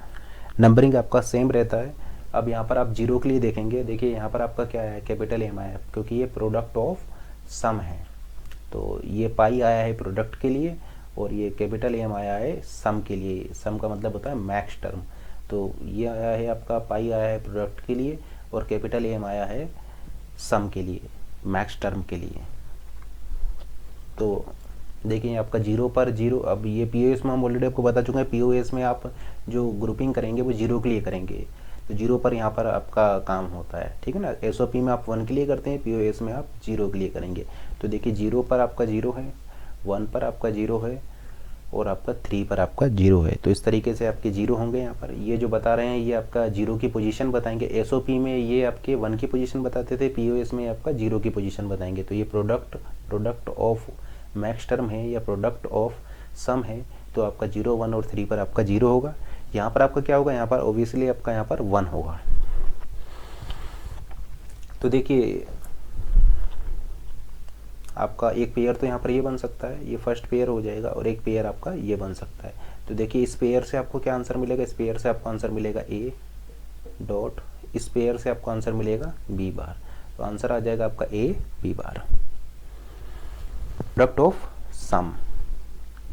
नंबरिंग आपका सेम रहता है। अब यहाँ पर आप 0 के लिए देखेंगे, देखिए यहाँ पर आपका क्या है, कैपिटल M आया है, क्योंकि ये प्रोडक्ट ऑफ सम है। तो ये पाई आया है प्रोडक्ट के लिए और ये कैपिटल M आया है सम के लिए। सम का मतलब होता है मैक्स टर्म। तो ये आया है आपका, पाई आया है प्रोडक्ट के लिए और कैपिटल M आया है सम के लिए, मैक्स टर्म के लिए। तो देखिए आपका 0 पर 0। अब ये पीओएस में हम ऑलरेडी आपको बता चुके हैं, पीओएस में आप जो ग्रुपिंग करेंगे वो 0 के लिए करेंगे। तो 0 पर यहाँ पर आपका काम होता है, ठीक है ना। एसओपी में आप 1 के लिए करते हैं, पीओएस में आप 0 के लिए करेंगे। तो देखिए 0 पर आपका 0 है, 1 पर आपका 0 है और आपका 3 पर आपका 0 है। तो इस तरीके से आपके 0 होंगे यहाँ पर। ये जो बता रहे हैं ये आपका 0 की पोजीशन बताएंगे। एसओपी में ये आपके 1 की पोजीशन बताते थे, पीओएस में आपका 0 की पोजीशन बताएंगे। तो ये प्रोडक्ट ऑफ मैक्स टर्म है या प्रोडक्ट ऑफ सम है। तो आपका 0 1 और 3 पर आपका 0 होगा। यहाँ पर आपका क्या होगा, यहाँ पर ऑब्वियसली आपका यहाँ पर 1 होगा। तो देखिए आपका एक पेयर तो यहाँ पर ये बन सकता है, ये फर्स्ट पेयर हो जाएगा, और एक पेयर आपका ये बन सकता है। तो देखिए इस पेयर से आपको क्या आंसर मिलेगा, इस पेयर से आपको आंसर मिलेगा a डॉट, इस पेयर से आपको आंसर मिलेगा b बार। तो आंसर आ जाएगा आपका a b bar. Product of sum,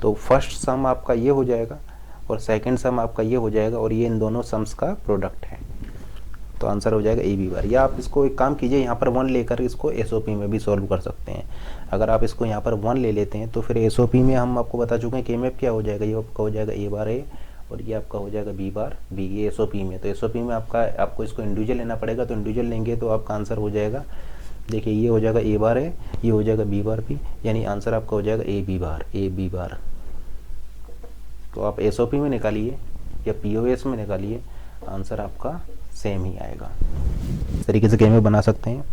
तो फर्स्ट सम आपका ये हो जाएगा और सेकंड सम आपका ये हो जाएगा और ये इन दोनों सम्स का प्रोडक्ट है। तो तो आंसर हो जाएगा ए बी बार। या आप इसको एक काम कीजिए, यहाँ पर 1 लेकर इसको एसओपी में भी सॉल्व कर सकते हैं। अगर आप इसको यहाँ पर 1 ले लेते हैं तो फिर एसओपी में हम आपको बता चुके हैं कि मैप क्या हो जाएगा, ये आपका हो जाएगा ए बार ए और ये आपका हो जाएगा बी बार बी, ये एसओपी में। तो एसओपी में आपको इसको इंडिविजुअल लेना पड़ेगा, तो इंडिविजुअल लेंगे तो आपका आंसर हो जाएगा, देखिए ये हो जाएगा ए बार ए, ये हो जाएगा बी बार बी, यानी आंसर आपका हो जाएगा ए बी बार। तो आप एसओपी में निकालिए या पीओएस में निकालिए, आंसर आपका सेम ही आएगा। इस तरीके से गेम बना सकते हैं।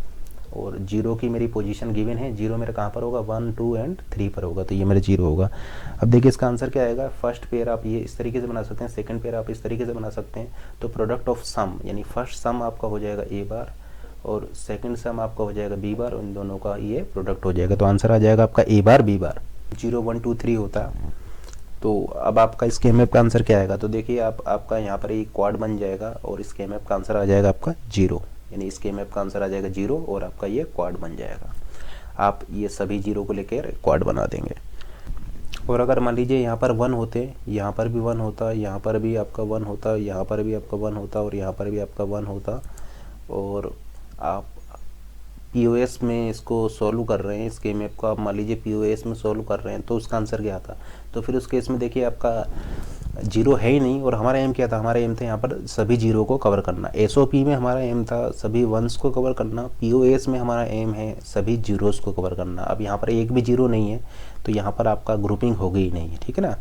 और जीरो की मेरी पोजीशन गिवन है, जीरो मेरा कहाँ पर होगा, 1 2 एंड 3 पर होगा, तो ये मेरा जीरो होगा। अब देखिए इसका आंसर क्या आएगा, फर्स्ट पेयर आप ये इस तरीके से बना सकते हैं, सेकंड पेयर आप इस तरीके से बना सकते हैं। तो प्रोडक्ट ऑफ सम यानी फर्स्ट सम आपका हो जाएगा ए बार और सेकंड सम आपका हो जाएगा बी बार, उन दोनों का ये प्रोडक्ट हो जाएगा। तो आंसर आ जाएगा आपका ए बार बी बार। 0 1 2 3 होता है। तो अब आपका इस केएमएफ का आंसर क्या आएगा, तो देखिए आपका यहाँ पर एक क्वाड बन जाएगा और इस केएमएफ का आंसर आ जाएगा आपका 0, यानी इस केएमएफ का आंसर आ जाएगा 0 और आपका ये क्वाड बन जाएगा। आप ये सभी 0 को लेकर क्वाड बना देंगे। और अगर मान लीजिए यहाँ पर 1 होते, यहाँ पर भी 1 होता, यहाँ पर भी आपका 1 होता, यहाँ पर भी आपका 1 होता और यहाँ पर भी आपका 1 होता, और आप पीओएस में इसको सॉल्व कर रहे हैं, इस केएमएफ को आप मान लीजिए पीओएस में सॉल्व कर रहे हैं, तो उसका आंसर क्या आता। तो फिर उस केस में देखिए आपका 0 है ही नहीं, और हमारा एम क्या था, हमारा एम था यहाँ पर सभी 0 को कवर करना। एसओपी में हमारा एम था सभी 1s को कवर करना, पीओएस में हमारा एम है सभी 0s को कवर करना। अब यहाँ पर एक भी 0 नहीं है तो यहाँ पर आपका ग्रुपिंग होगी ही नहीं है, ठीक है ना,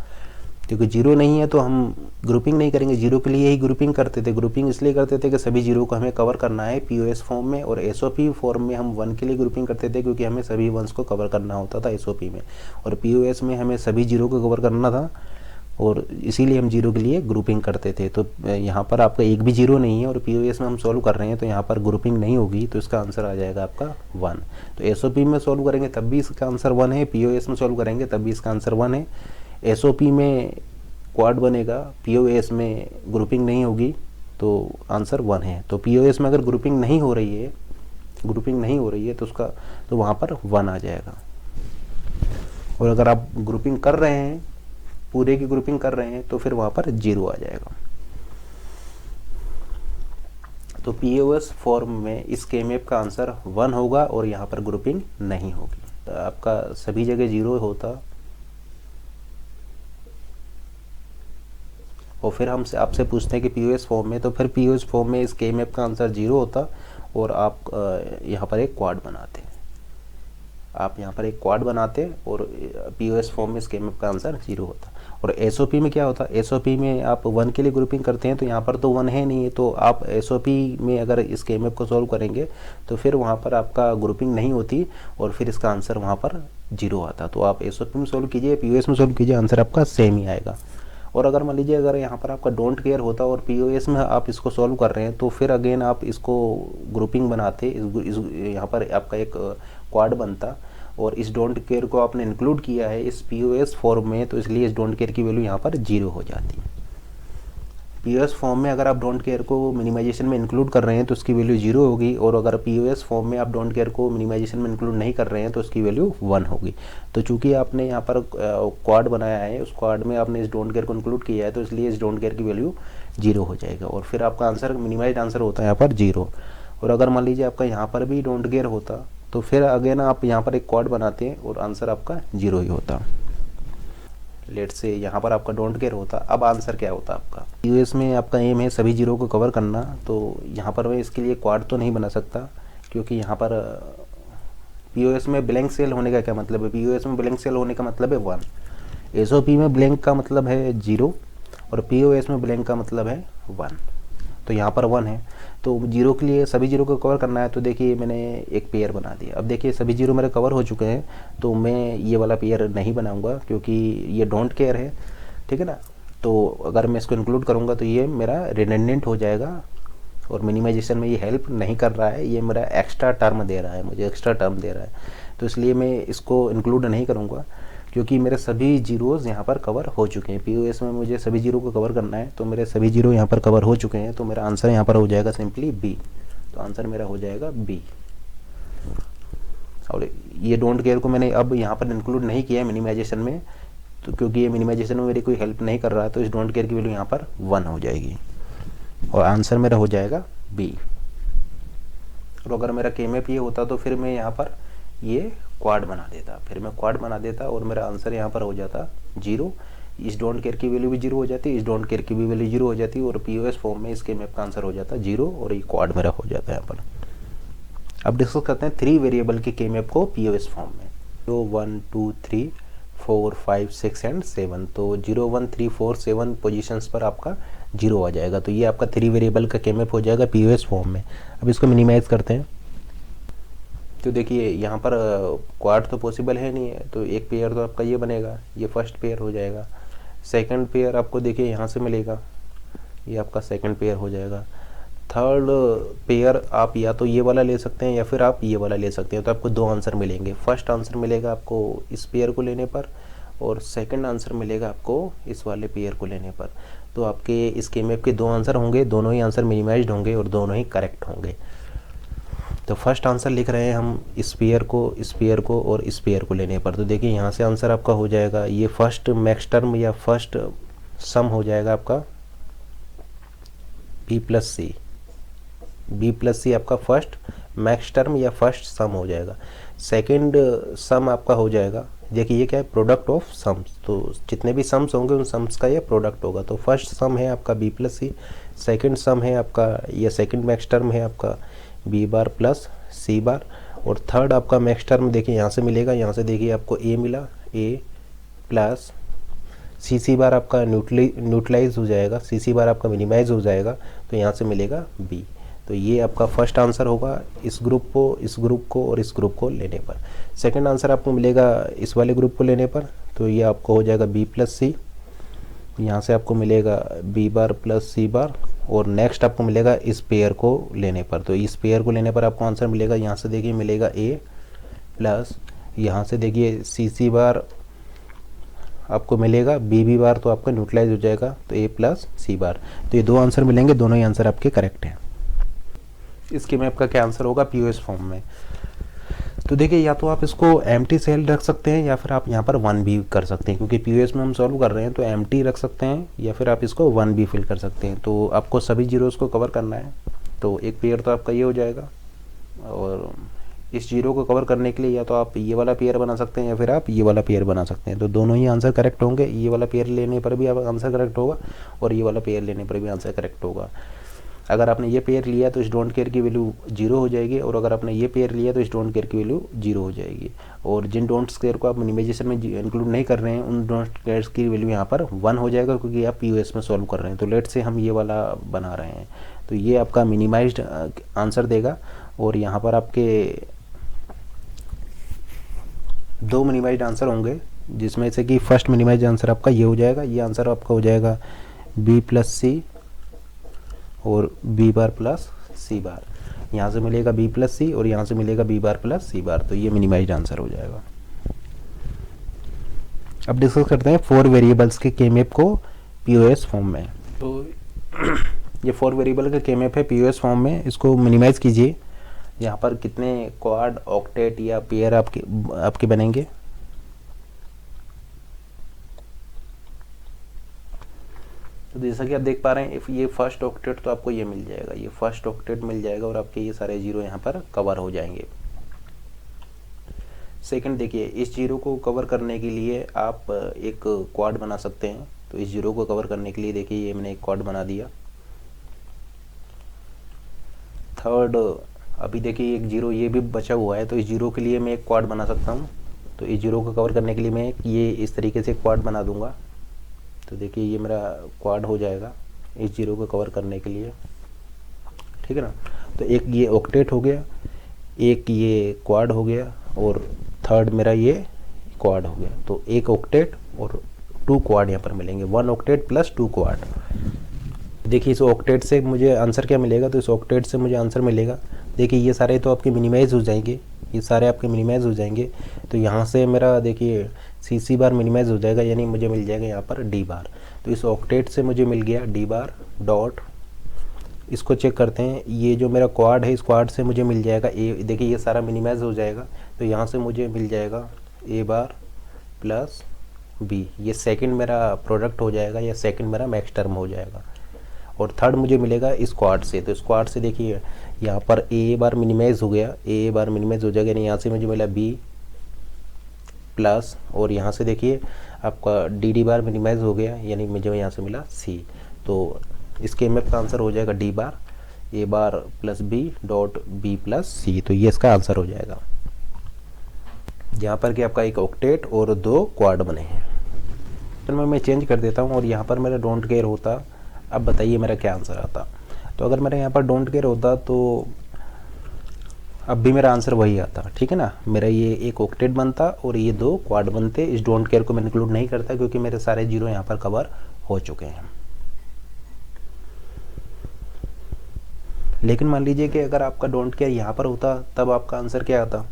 क्योंकि 0 नहीं है तो हम ग्रुपिंग नहीं करेंगे। 0 के लिए ही ग्रुपिंग करते थे, ग्रुपिंग इसलिए करते थे कि सभी 0 को हमें कवर करना है पीओएस फॉर्म में, और एसओपी फॉर्म में हम 1 के लिए ग्रुपिंग करते थे क्योंकि हमें सभी 1s को कवर करना होता था एसओपी में, और पीओएस में हमें सभी 0 को कवर करना था और इसीलिए हम 0 के लिए ग्रुपिंग करते थे। तो यहाँ पर आपका एक भी 0 नहीं है और पीओएस में हम सॉल्व कर रहे हैं तो यहाँ पर ग्रुपिंग नहीं होगी, तो इसका आंसर आ जाएगा आपका 1। तो एसओपी में सॉल्व करेंगे तब भी इसका आंसर 1 है, पीओएस में सॉल्व करेंगे तब भी इसका आंसर 1 है। एसओपी में क्वाड बनेगा, पीओएस में ग्रुपिंग नहीं होगी, तो आंसर 1 है। तो पीओएस में अगर ग्रुपिंग नहीं हो रही है तो उसका तो वहाँ पर 1 आ जाएगा। और अगर आप ग्रुपिंग कर रहे हैं, पूरे की ग्रुपिंग कर रहे हैं, तो फिर वहाँ पर 0 आ जाएगा। तो पीओएस फॉर्म में इस केएमएफ का आंसर 1 होगा और यहाँ पर ग्रुपिंग नहीं होगी। तो आपका सभी जगह 0 होता, और फिर हम आपसे पूछते हैं कि पीओएस फॉर्म में, तो फिर पीओएस फॉर्म में इस केएमएफ का आंसर 0 होता और आप यहाँ पर एक क्वाड बनाते, आप यहाँ पर एक क्वाड बनाते और पीओएस फॉर्म में इस केएमएफ का आंसर 0 होता। और एसओपी में क्या होता, एसओपी में आप 1 के लिए ग्रुपिंग करते हैं, तो यहाँ पर तो 1 है नहीं है, तो आप एसओपी में अगर इस केएमएफ को सॉल्व करेंगे तो फिर वहाँ पर आपका ग्रुपिंग नहीं होती और फिर इसका आंसर वहाँ पर 0 आता। तो आप एसओपी में सॉल्व कीजिए, पीओएस में सॉल्व कीजिए, आंसर आपका सेम ही आएगा। और अगर मान लीजिए अगर यहाँ पर आपका डोंट केयर होता और पीओएस में आप इसको सॉल्व कर रहे हैं, तो फिर अगेन आप इसको ग्रुपिंग बनाते, यहाँ पर आपका एक क्वाड बनता, और इस डोंट केयर को आपने इंक्लूड किया है इस पीओएस फॉर्म में, तो इसलिए इस डोंट केयर की वैल्यू यहाँ पर 0 हो जाती है। पीओएस फॉर्म में अगर आप डोंट केयर को मिनिमाइजेशन में इंक्लूड कर रहे हैं तो उसकी वैल्यू 0 होगी, और अगर पीओएस फॉर्म में आप डोंट केयर को मिनिमाइजेशन में इंक्लूड नहीं कर रहे हैं तो उसकी वैल्यू 1 होगी। तो चूंकि आपने यहाँ पर क्वाड बनाया है, उस क्वाड में आपने इस डोंट केयर को इंक्लूड किया है, तो इसलिए इस डोंट केयर की वैल्यू 0 हो जाएगा, और फिर आपका आंसर मिनिमाइज आंसर होता है यहाँ पर 0। और अगर मान लीजिए आपका यहाँ पर भी डोंट केयर होता, तो फिर अगेन आप यहाँ पर एक क्वाड बनाते हैं और आंसर आपका 0 ही होता। लेट से यहाँ पर आपका डोंट केयर होता, अब आंसर क्या होता आपका, यूएस में आपका एम है सभी 0 को कवर करना, तो यहाँ पर मैं इसके लिए क्वाड तो नहीं बना सकता, क्योंकि यहाँ पर पीओएस में ब्लैंक सेल होने का क्या मतलब है, पीओएस में ब्लैंक सेल होने का मतलब है 1, एसओपी में ब्लैंक का मतलब है 0 और पीओएस में ब्लैंक का मतलब है 1, तो यहाँ पर 1 है। तो 0 के लिए सभी 0 को कवर करना है, तो देखिए मैंने एक पेयर बना दिया। अब देखिए सभी 0 मेरे कवर हो चुके हैं, तो मैं ये वाला पेयर नहीं बनाऊंगा क्योंकि ये डोंट केयर है, ठीक है ना। तो अगर मैं इसको इंक्लूड करूंगा तो ये मेरा रिडंडेंट हो जाएगा और मिनिमाइजेशन में ये हेल्प नहीं कर रहा है, ये मेरा एक्स्ट्रा टर्म दे रहा है, मुझे एक्स्ट्रा टर्म दे रहा है, तो इसलिए मैं इसको इंक्लूड नहीं करूँगा क्योंकि मेरे सभी 0s यहाँ पर कवर हो चुके हैं। पीओएस में मुझे सभी 0 को कवर करना है, तो मेरे सभी 0 यहाँ पर कवर हो चुके हैं, तो मेरा आंसर यहाँ पर हो जाएगा सिंपली बी। तो आंसर मेरा हो जाएगा बी। और ये डोंट केयर को मैंने अब यहाँ पर इंक्लूड नहीं किया मिनिमाइजेशन में, तो क्योंकि ये मिनिमाइजेशन में मेरी कोई हेल्प नहीं कर रहा है, तो इस डोंट केयर की वैल्यू यहाँ पर 1 हो जाएगी और आंसर मेरा हो जाएगा बी। और अगर मेरा के मैप ये होता तो फिर मैं यहाँ पर ये क्वाड बना देता, फिर मैं क्वाड बना देता और मेरा आंसर यहाँ पर हो जाता 0। इस डोंट केयर की वैल्यू भी 0 हो जाती, इस डोंट केयर की भी वैल्यू 0 हो जाती और पीओएस फॉर्म में इसके मैप का आंसर हो जाता 0 और ये क्वाड मेरा हो जाता है यहाँ पर। अब डिस्कस करते हैं 3 वेरिएबल के के मैप को पीओएस फॉर्म में। तो 1 2 3 4 5 6 एंड 7, तो 0 1 3 4 7 पोजीशंस पर आपका 0 आ जाएगा। तो ये आपका 3 वेरिएबल का के मैप हो जाएगा पीओएस फॉर्म में। अब इसको मिनिमाइज करते हैं। तो देखिए यहाँ पर क्वाड तो पॉसिबल है नहीं है, तो एक पेयर तो आपका ये बनेगा, ये फर्स्ट पेयर हो जाएगा। सेकंड पेयर आपको देखिए यहाँ से मिलेगा, ये आपका सेकंड पेयर हो जाएगा। थर्ड पेयर आप या तो ये वाला ले सकते हैं या फिर आप ये वाला ले सकते हैं। तो आपको 2 आंसर मिलेंगे। फर्स्ट आंसर मिलेगा आपको इस पेयर को लेने पर और सेकंड आंसर मिलेगा आपको इस वाले पेयर को लेने पर। तो आपके इस के मैप के 2 आंसर होंगे, दोनों ही आंसर मिनिमाइज्ड होंगे और दोनों ही करेक्ट होंगे। तो फर्स्ट आंसर लिख रहे हैं हम इस पेयर को, इस पेयर को और इस पेयर को लेने पर। तो देखिए यहाँ से आंसर आपका हो जाएगा, ये फर्स्ट मैक्स टर्म या फर्स्ट सम हो जाएगा आपका बी प्लस सी आपका फर्स्ट मैक्स टर्म या फर्स्ट सम हो जाएगा। सेकंड सम आपका हो जाएगा, देखिए ये क्या है, प्रोडक्ट ऑफ सम्स। तो जितने भी सम्स होंगे उन सम्स का ये प्रोडक्ट होगा। तो फर्स्ट सम है आपका बी प्लस सी, सेकेंड सम है आपका, या सेकेंड मैक्स टर्म है आपका बी बार प्लस सी बार, और थर्ड आपका मैक्स टर्म देखिए यहाँ से मिलेगा, यहाँ से देखिए आपको ए मिला, ए प्लस सी बार आपका न्यूट्रलाइज हो जाएगा, सी बार आपका मिनिमाइज हो जाएगा, तो यहाँ से मिलेगा बी। तो ये आपका फर्स्ट आंसर होगा इस ग्रुप को, इस ग्रुप को और इस ग्रुप को लेने पर। सेकंड आंसर आपको मिलेगा इस वाले ग्रुप को लेने पर, तो ये आपको हो जाएगा बी प्लस सी, यहाँ से आपको मिलेगा बी बार प्लस सी बार, और नेक्स्ट आपको मिलेगा इस पेयर को लेने पर। तो इस पेयर को लेने पर आपको आंसर मिलेगा, यहाँ से देखिए मिलेगा ए प्लस, यहाँ से देखिए सी बार आपको मिलेगा बी बार, तो आपका न्यूट्रलाइज हो जाएगा, तो ए प्लस सी बार। तो ये 2 आंसर मिलेंगे, दोनों ही आंसर आपके करेक्ट हैं। इसके मैप का क्या आंसर होगा पीओएस फॉर्म में? तो देखिए या तो आप इसको एम्प्टी सेल रख सकते हैं या फिर आप यहाँ पर 1 भी कर सकते हैं, क्योंकि पीओएस में हम सॉल्व कर रहे हैं तो एम्प्टी रख सकते हैं या फिर आप इसको 1 भी फिल कर सकते हैं। तो आपको सभी जीरोस को कवर करना है। तो एक पेयर तो आपका ये हो जाएगा, और इस जीरो को कवर करने के लिए या तो आप ये वाला पेयर बना सकते हैं या फिर आप ये वाला पेयर बना सकते हैं। तो दोनों ही आंसर करेक्ट होंगे, ये वाला पेयर लेने पर भी आंसर करेक्ट होगा और ये वाला पेयर लेने पर भी आंसर करेक्ट होगा। अगर आपने ये पेयर लिया तो इस डोंट केयर की वैल्यू 0 हो जाएगी, और अगर आपने ये पेयर लिया तो इस डोंट केयर की वैल्यू 0 हो जाएगी। और जिन डोंट केयर को आप मिनिमाइजेशन में इंक्लूड नहीं कर रहे हैं उन डोंट केयर की वैल्यू यहाँ पर 1 हो जाएगा, क्योंकि आप पीओएस में सॉल्व कर रहे हैं। तो लेट से हम ये वाला बना रहे हैं, तो ये आपका मिनिमाइज्ड आंसर देगा, और यहाँ पर आपके 2 मिनिमाइज्ड आंसर होंगे, जिसमें से कि फर्स्ट मिनिमाइज्ड आंसर आपका ये हो जाएगा, ये आंसर आपका हो जाएगा बी प्लस सी और बी बार प्लस सी बार। यहाँ से मिलेगा बी प्लस सी और यहाँ से मिलेगा बी बार प्लस सी बार, तो ये मिनिमाइज्ड आंसर हो जाएगा। अब डिस्कस करते हैं 4 वेरिएबल्स के के मैप को पीओएस फॉर्म में। तो ये 4 वेरिएबल का के मैप है पीओएस फॉर्म में, इसको मिनिमाइज कीजिए। यहाँ पर कितने क्वाड, ऑक्टेट या पेयर आपके बनेंगे? तो जैसा कि आप देख पा रहे हैं, ये फर्स्ट ऑक्टेट तो आपको ये मिल जाएगा, ये फर्स्ट ऑक्टेट मिल जाएगा और आपके ये सारे जीरो यहाँ पर कवर हो जाएंगे। सेकंड देखिए, इस जीरो को कवर करने के लिए आप एक क्वाड बना सकते हैं। तो इस जीरो को कवर करने के लिए देखिए ये मैंने एक क्वाड बना दिया। थर्ड अभी देखिए एक जीरो ये भी बचा हुआ है, तो इस जीरो के लिए मैं एक क्वाड बना सकता हूँ। तो इस जीरो को कवर करने के लिए मैं ये इस तरीके से क्वाड बना दूंगा। तो देखिए ये मेरा क्वाड हो जाएगा इस जीरो को कवर करने के लिए, ठीक है ना। तो एक ये ऑक्टेट हो गया, एक ये क्वाड हो गया, और थर्ड मेरा ये क्वाड हो गया। तो एक ऑक्टेट और 2 क्वाड यहाँ पर मिलेंगे, 1 ऑक्टेट प्लस 2 क्वाड। देखिए इस ऑक्टेट से मुझे आंसर क्या मिलेगा? तो इस ऑक्टेट से मुझे आंसर मिलेगा, देखिए ये सारे तो आपके मिनिमाइज हो जाएंगे, ये सारे आपके मिनिमाइज हो जाएंगे। तो यहाँ से मेरा देखिए सी बार मिनिमाइज हो जाएगा, यानी मुझे मिल जाएगा यहाँ पर डी बार। तो इस ऑक्टेट से मुझे मिल गया डी बार डॉट, इसको चेक करते हैं, ये जो मेरा क्वाड है इस क्वाड से मुझे मिल जाएगा ए। देखिए ये सारा मिनिमाइज हो जाएगा, तो यहाँ से मुझे मिल जाएगा ए बार प्लस बी। ये सेकंड मेरा प्रोडक्ट हो जाएगा या सेकंड मेरा मैक्स टर्म हो जाएगा। और थर्ड मुझे मिलेगा स्क्वाड से। तो स्क्वाड से देखिए यहाँ पर ए बार मिनिमाइज हो गया, ए बार मिनिमाइज हो जाएगा, यानी यहाँ से मुझे मिला बी प्लस, और यहाँ से देखिए आपका डी डी बार मिनिमाइज हो गया, यानी मुझे यहाँ से मिला सी। तो इसके एम एफ का आंसर हो जाएगा D bar A bar plus B dot B plus C. तो ये इसका आंसर हो जाएगा। यहाँ पर कि आपका एक ऑक्टेट और 2 क्वाड बने हैं। तो मैं चेंज कर देता हूँ और यहाँ पर मेरा डोंट केयर होता। अब बताइए मेरा क्या आंसर आता। तो अगर मेरा यहाँ पर डोंट केयर होता तो अब भी मेरा आंसर वही आता, ठीक है ना। मेरा ये एक ऑक्टेट बनता और ये 2 क्वाड बनते। इस डोंट केयर को मैं इंक्लूड नहीं करता क्योंकि मेरे सारे जीरो यहाँ पर कवर हो चुके हैं। लेकिन मान लीजिए कि अगर आपका डोंट केयर यहाँ पर होता तब आपका आंसर क्या आता।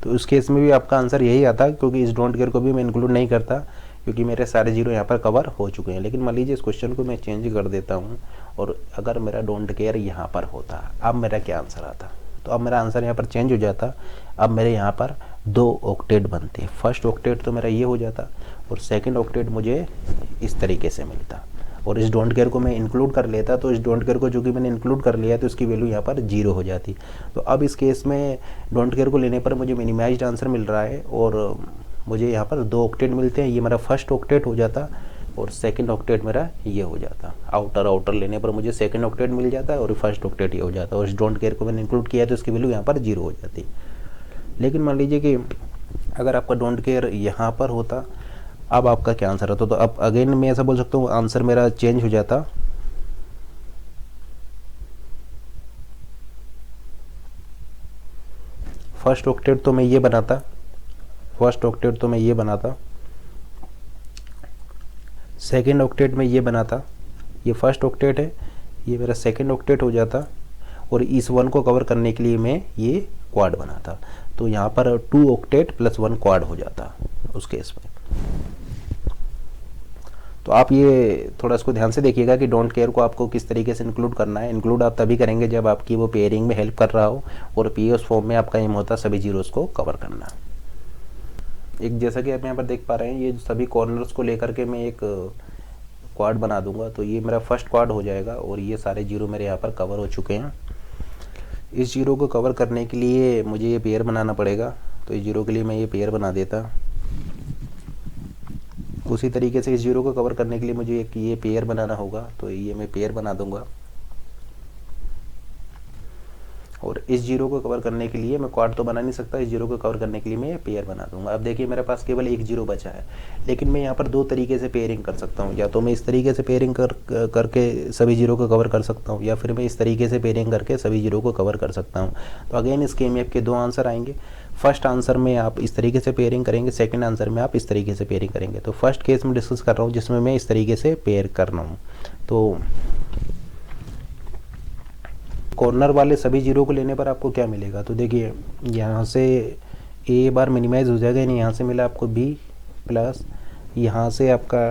तो उस केस में भी आपका आंसर यही आता, क्योंकि इस डोंट केयर को भी मैं इंक्लूड नहीं करता क्योंकि मेरे सारे जीरो यहाँ पर कवर हो चुके हैं। लेकिन मान लीजिए इस क्वेश्चन को मैं चेंज कर देता हूँ और अगर मेरा डोंट केयर यहाँ पर होता, अब मेरा क्या आंसर आता। तो अब मेरा आंसर यहाँ पर चेंज हो जाता। अब मेरे यहाँ पर 2 ऑक्टेट बनते। फर्स्ट ऑक्टेट तो मेरा ये हो जाता और सेकंड ऑक्टेट मुझे इस तरीके से मिलता, और इस डोंट केयर को मैं इंक्लूड कर लेता। तो इस डोंट केयर को जो कि मैंने इंक्लूड कर लिया तो इसकी वैल्यू यहाँ पर 0 हो जाती। तो अब इस केस में डोंट केयर को लेने पर मुझे मिनिमाइज्ड आंसर मिल रहा है और मुझे यहाँ पर 2 ऑक्टेट मिलते हैं। ये मेरा फर्स्ट ऑक्टेट हो जाता और सेकंड ऑक्टेट मेरा ये हो जाता। आउटर लेने पर मुझे सेकंड ऑक्टेट मिल जाता है और फर्स्ट ऑक्टेट ये हो जाता है, और इस डोंट केयर को मैंने इंक्लूड किया तो इसकी वैल्यू यहाँ पर 0 हो जाती। लेकिन मान लीजिए कि अगर आपका डोंट केयर यहाँ पर होता, अब आपका क्या आंसर आता। तो अब अगेन मैं ऐसा बोल सकता हूँ आंसर मेरा चेंज हो जाता। फर्स्ट ऑक्टेट तो मैं ये बनाता, सेकेंड ऑक्टेट में ये बनाता। ये फर्स्ट ऑक्टेट है, ये मेरा सेकेंड ऑक्टेट हो जाता, और इस 1 को कवर करने के लिए मैं ये क्वाड बनाता। तो यहाँ पर 2 ऑक्टेट प्लस 1 क्वाड हो जाता उस केस में। तो आप ये थोड़ा इसको ध्यान से देखिएगा कि डोंट केयर को आपको किस तरीके से इंक्लूड करना है। इंक्लूड आप तभी करेंगे जब आपकी वो पेयरिंग में हेल्प कर रहा हो, और पीओएस फॉर्म में आपका एम होता सभी जीरोस को कवर करना। एक जैसा कि आप यहाँ पर देख पा रहे हैं, ये सभी कॉर्नर्स को लेकर के मैं एक क्वाड बना दूंगा। तो ये मेरा फर्स्ट क्वाड हो जाएगा और ये सारे जीरो मेरे यहाँ पर कवर हो चुके हैं। इस जीरो को कवर करने के लिए मुझे ये पेयर बनाना पड़ेगा। तो इस जीरो के लिए मैं ये पेयर बना देता। उसी तरीके से इस जीरो को कवर करने के लिए मुझे एक ये पेयर बनाना होगा। तो ये मैं पेयर बना दूंगा, और इस जीरो को कवर करने के लिए मैं क्वाड तो बना नहीं सकता, इस जीरो को कवर करने के लिए मैं पेयर बना दूंगा। अब देखिए मेरे पास केवल एक जीरो बचा है, लेकिन मैं यहाँ पर 2 तरीके से पेयरिंग कर सकता हूँ। या तो मैं इस तरीके से पेयरिंग करके सभी जीरो को कवर कर सकता हूँ, या फिर मैं इस तरीके से पेयरिंग करके सभी जीरो को कवर कर सकता हूँ। तो अगेन इस केएमएफ के 2 आंसर आएंगे। फर्स्ट आंसर में आप इस तरीके से पेयरिंग करेंगे, सेकंड आंसर में आप इस तरीके से पेयरिंग करेंगे। तो फर्स्ट केस में डिस्कस कर रहा हूँ जिसमें मैं इस तरीके से पेयर कर रहा हूँ। तो कॉर्नर वाले सभी जीरो को लेने पर आपको क्या मिलेगा। तो देखिए यहाँ से ए बार मिनिमाइज हो जाएगा, यानी यहाँ से मिला आपको बी प्लस, यहाँ से आपका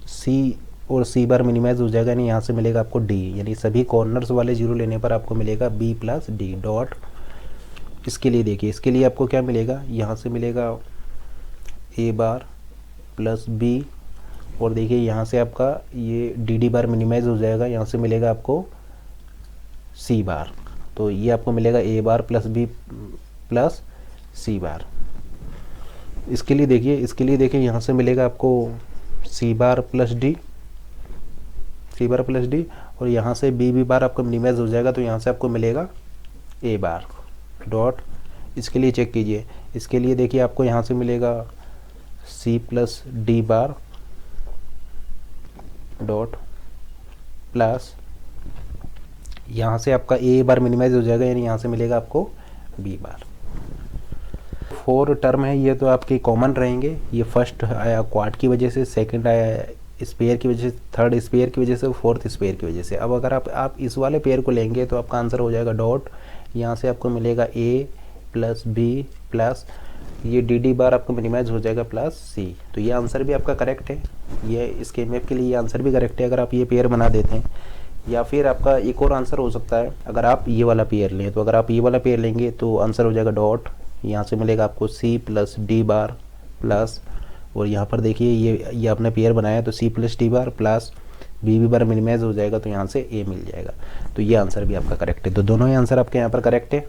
सी और सी बार मिनिमाइज हो जाएगा, यानी यहाँ से मिलेगा आपको डी। यानी सभी कॉर्नर्स वाले जीरो लेने पर आपको मिलेगा बी प्लस डी डॉट। इसके लिए देखिए, इसके लिए आपको क्या मिलेगा, यहाँ से मिलेगा ए बार प्लस बी, और देखिए यहाँ से आपका ये डी डी बार मिनिमाइज हो जाएगा, यहाँ से मिलेगा आपको सी बार। तो ये आपको मिलेगा ए बार प्लस बी प्लस सी बार। इसके लिए देखिए यहाँ से मिलेगा आपको सी बार प्लस डी, और यहाँ से बी बार आपको मिनिमाइज हो जाएगा, तो यहाँ से आपको मिलेगा ए बार डॉट। इसके लिए चेक कीजिए, इसके लिए देखिए आपको यहाँ से मिलेगा C plus D bar dot plus, यहाँ से आपका ए बार मिनिमाइज हो जाएगा, यानी यहाँ से मिलेगा आपको बी बार। 4 टर्म है ये तो आपके कॉमन रहेंगे। ये फर्स्ट आया क्वाड की वजह से, सेकंड आया स्पेयर की वजह से, थर्ड स्पेयर की वजह से, फोर्थ स्पेयर की वजह से। अब अगर आप इस वाले पेयर को लेंगे तो आपका आंसर हो जाएगा डॉट, यहाँ से आपको मिलेगा ए प्लस बी प्लस ये डी डी बार आपको मिनिमाइज हो जाएगा प्लस सी। तो ये आंसर भी आपका करेक्ट है, ये इसके मैप के लिए ये आंसर भी करेक्ट है अगर आप ये पेयर बना देते हैं। या फिर आपका एक और आंसर हो सकता है, अगर आप ये वाला पेयर लें, तो अगर आप ये वाला पेयर लेंगे तो आंसर हो जाएगा डॉट यहाँ से मिलेगा आपको C plus D bar plus, और यहाँ पर देखिए ये आपने पेयर बनाया तो C plus D bar plus B bar minimise हो जाएगा तो यहाँ से ए मिल जाएगा। तो ये आंसर भी आपका करेक्ट है। तो दोनों ही आंसर आपके यहाँ पर करेक्ट है,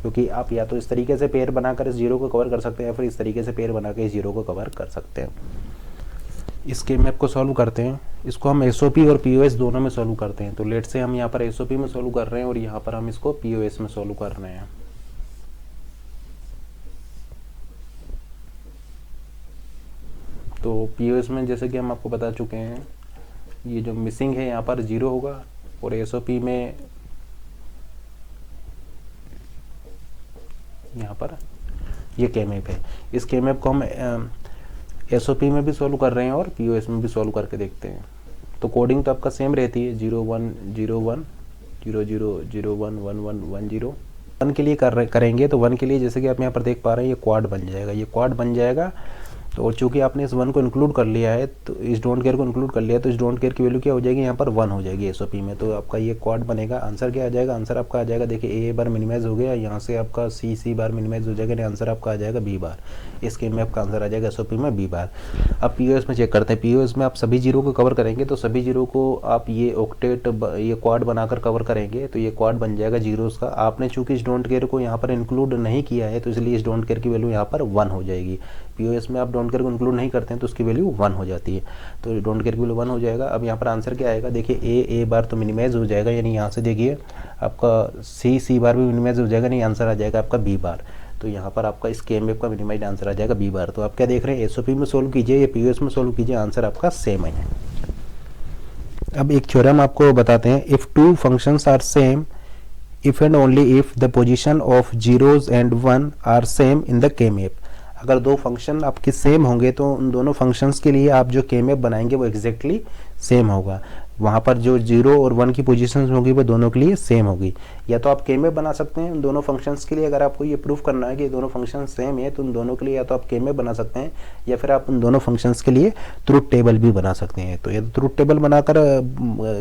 क्योंकि आप या तो इस तरीके से पेयर बनाकर इस जीरो को कवर कर सकते हैं या फिर इस तरीके से पेयर बना के इस जीरो को कवर कर सकते हैं। इस के मैप को सॉल्व करते हैं। इसको हम एसओपी और पीओएस दोनों में सॉल्व करते हैं। तो लेट से हम यहाँ पर एसओपी में सॉल्व कर रहे हैं और यहाँ पर हम इसको पीओएस में सॉल्व कर रहे हैं। तो पीओएस में जैसे कि हम आपको बता चुके हैं, ये जो मिसिंग है यहाँ पर जीरो होगा, और एसओपी में यहाँ पर ये के मैप है। इस के मैप को हम एसओपी में भी सॉल्व कर रहे हैं और पीओएस में भी सॉल्व करके देखते हैं। तो कोडिंग तो आपका सेम रहती है, 0 1 0 1 0 0 0 1 1 1 1 0। 1 के लिए करेंगे तो 1 के लिए जैसे कि आप यहाँ पर देख पा रहे हैं ये क्वाड बन जाएगा, ये क्वाड बन जाएगा। तो और चूंकि आपने इस 1 को इंक्लूड कर लिया है, तो इस डोंट केयर को इंक्लूड कर लिया है, तो इस डोंट केयर की वैल्यू क्या हो जाएगी, यहाँ पर 1 हो जाएगी एसओपी में। तो आपका ये क्वाड बनेगा। आंसर क्या आ जाएगा, आंसर आपका आ जाएगा, देखिए ए बार मिनिमाइज हो गया, यहाँ से आपका सी बार मिनिमाइज हो जाएगा, आंसर आपका आ जाएगा बी बार। इसके में आपका आंसर आ जाएगा एसओपी में बी बार। अब पीओएस में चेक करते हैं। पीओएस में आप सभी जीरो को कवर करेंगे, तो सभी जीरो को आप ये ऑक्टेट ये क्वाड बनाकर कवर करेंगे, तो ये क्वाड बन जाएगा जीरोस का। आपने चूंकि इस डोंट केयर को यहाँ पर इंक्लूड नहीं किया है, तो इसलिए इस डोंट केयर की वैल्यू यहाँ पर 1 हो जाएगी। पीओएस में आप डोंट केयर को इंक्लूड नहीं करते हैं तो उसकी वैल्यू 1 हो जाती है, तो डोंट केयर की वैल्यू 1 हो जाएगा। अब यहाँ पर आंसर क्या आएगा, देखिए ए बार तो मिनिमाइज हो जाएगा, यानी यहाँ से देखिए आपका सी बार भी मिनिमाइज हो जाएगा, नहीं आंसर आ जाएगा आपका बी बार। तो यहाँ पर आपका इस के मैप का मिनिमाइज आंसर आ जाएगा बी बार। तो आप क्या देख रहे हैं, एसओपी में सोल्व कीजिए या पीओएस में सोल्व कीजिए, आंसर आपका सेम है। अब एक थ्योरम आपको बताते हैं। If two functions are same if and only if the position of zeros and 1 are same in the K map. अगर दो फंक्शन आपके सेम होंगे तो उन दोनों फंक्शंस के लिए आप जो के मैप बनाएंगे वो एग्जैक्टली सेम होगा। वहाँ पर जो 0 और 1 की पोजीशंस होगी वो दोनों के लिए सेम होगी। या तो आप के मैप बना सकते हैं उन दोनों फंक्शंस के लिए, अगर आपको ये प्रूफ करना है कि दोनों फंक्शन सेम है तो उन दोनों के लिए या तो आप के मैप बना सकते हैं या फिर आप उन दोनों फंक्शंस के लिए ट्रूथ टेबल भी बना सकते हैं। तो ये ट्रूथ टेबल बनाकर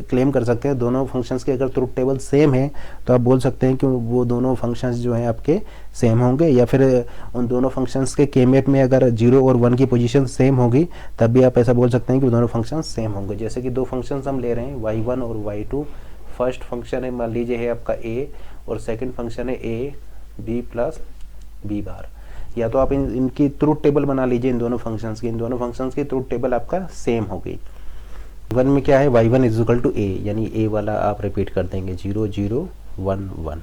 क्लेम कर सकते हैं दोनों फंक्शंस के अगर ट्रूथ टेबल सेम है तो आप बोल सकते हैं कि वो दोनों फंक्शंस जो हैं आपके सेम होंगे। या फिर उन दोनों फंक्शंस के के मैप में अगर 0 और 1 की पोजीशन सेम होगी तब भी आप ऐसा बोल सकते हैं कि दोनों फंक्शन सेम होंगे। जैसे कि दो फंक्शंस हम ले रहे हैं y1 और y2। फर्स्ट फंक्शन है मान लीजिए है आपका a और सेकंड फंक्शन है a b प्लस b बार। या तो आप इनकी ट्रूथ टेबल बना लीजिए, इन दोनों फंक्शंस की ट्रूथ टेबल आपका सेम होगी। 1 में क्या है, y1 is equal to a, यानी a वाला आप रिपीट कर देंगे 0 0 1 1।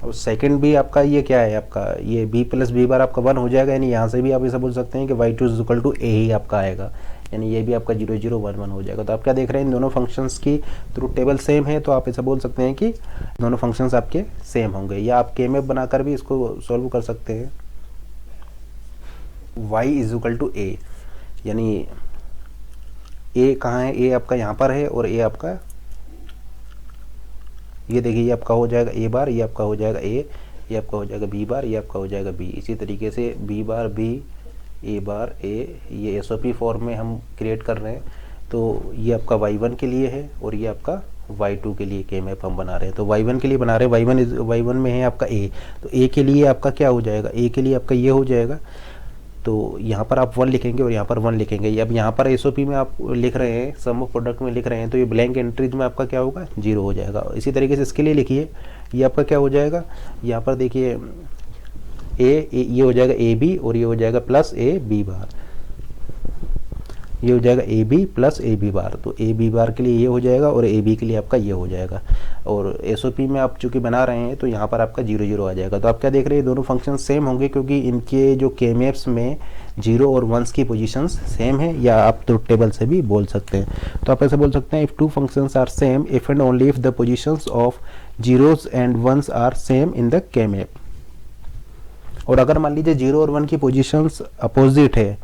और सेकंड भी आपका ये क्या है, आपका ये b प्लस b बार आपका 1 हो जाएगा, यानी यहाँ से भी आप ऐसा बोल सकते हैं कि y2 is equal to a ही आपका आएगा, यानी ये भी आपका 0 0 1 1 हो जाएगा। तो आप क्या देख रहे हैं, इन दोनों फंक्शंस की ट्रूथ टेबल सेम है, तो आप ऐसा बोल सकते हैं कि दोनों फंक्शंस आपके सेम होंगे। या आप के मैप बनाकर भी इसको सॉल्व कर सकते हैं। y is equal to a, यानी a कहाँ है, a आपका यहाँ पर है और a आपका ये देखिए ये आपका हो जाएगा a बार, ये आपका हो जाएगा a, ये आपका हो जाएगा b बार, ये आपका हो जाएगा b। इसी तरीके से b bar b, a bar a, ये एसओपी फॉर्म में हम क्रिएट कर रहे हैं। तो ये आपका y1 के लिए है और ये आपका y2 के लिए के मैप हम बना रहे हैं। तो y1 के लिए बना रहे हैं, y1 में है आपका a, तो a के लिए आपका क्या हो जाएगा, a के लिए आपका ये हो जाएगा। तो यहाँ पर आप 1 लिखेंगे और यहाँ पर 1 लिखेंगे। अब यहाँ पर एसओपी में आप लिख रहे हैं, सम ऑफ प्रोडक्ट में लिख रहे हैं, तो ये ब्लैंक एंट्रीज में आपका क्या होगा, 0 हो जाएगा। इसी तरीके से इसके लिए लिखिए, ये आपका क्या हो जाएगा, यहाँ पर देखिए ये हो जाएगा ए बी और ये हो जाएगा प्लस ए बी बार, ये हो जाएगा A B plus A B bar. तो ए बी बार के लिए ये हो जाएगा और ए बी के लिए आपका ये हो जाएगा। और एसओपी में आप चूंकि बना रहे हैं तो यहाँ पर आपका 0 0 आ जाएगा। तो आप क्या देख रहे हैं, दोनों फंक्शन सेम होंगे क्योंकि इनके जो के मैप्स में 0 और 1 की पोजीशंस सेम है, या आप ट्रूथ टेबल से भी बोल सकते हैं। तो आप ऐसे बोल सकते हैं, if two functions are same if and only if the positions of zeros and 1s are same in the K map. और अगर मान लीजिए 0 और 1 की पोजीशंस अपोजिट है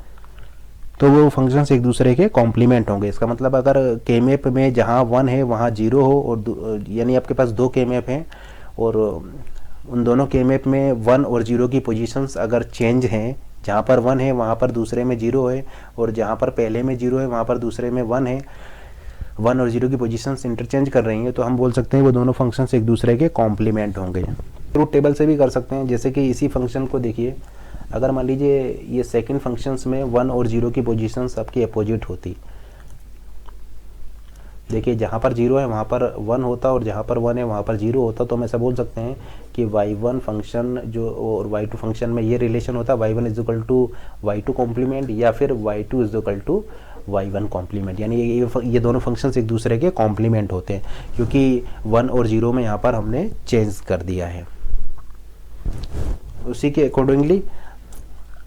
तो वो फंक्शंस एक दूसरे के कॉम्प्लीमेंट होंगे। इसका मतलब अगर के मैप में जहाँ 1 है वहाँ 0 हो, और यानी आपके पास 2 के मैप हैं और उन दोनों के मैप में 1 और 0 की पोजीशंस अगर चेंज हैं, जहाँ पर 1 है वहाँ पर दूसरे में 0 है, और जहाँ पर पहले में 0 है वहाँ पर दूसरे में 1 है, 1 और 0 की पोजीशंस इंटरचेंज कर रही हैं तो हम बोल सकते हैं वो दोनों फंक्शंस एक दूसरे के कॉम्प्लीमेंट होंगे। ट्रूथ टेबल से भी कर सकते हैं, जैसे कि इसी फंक्शन को देखिए, अगर मान लीजिए ये सेकंड फंक्शंस में 1 और 0 की पोजीशंस आपकी अपोजिट होती, देखिए जहाँ पर 0 है वहाँ पर 1 होता और जहाँ पर 1 है वहाँ पर 0 होता, तो हम ऐसा बोल सकते हैं कि y1 फंक्शन जो और y2 फंक्शन में ये रिलेशन होता है y1 is equal to y2 complement या फिर y2 is equal to y1 complement, यानी ये दोनों फंक्शंस एक दूसरे के कॉम्प्लीमेंट होते हैं क्योंकि 1 और 0 में यहाँ पर हमने चेंज कर दिया है। उसी के अकॉर्डिंगली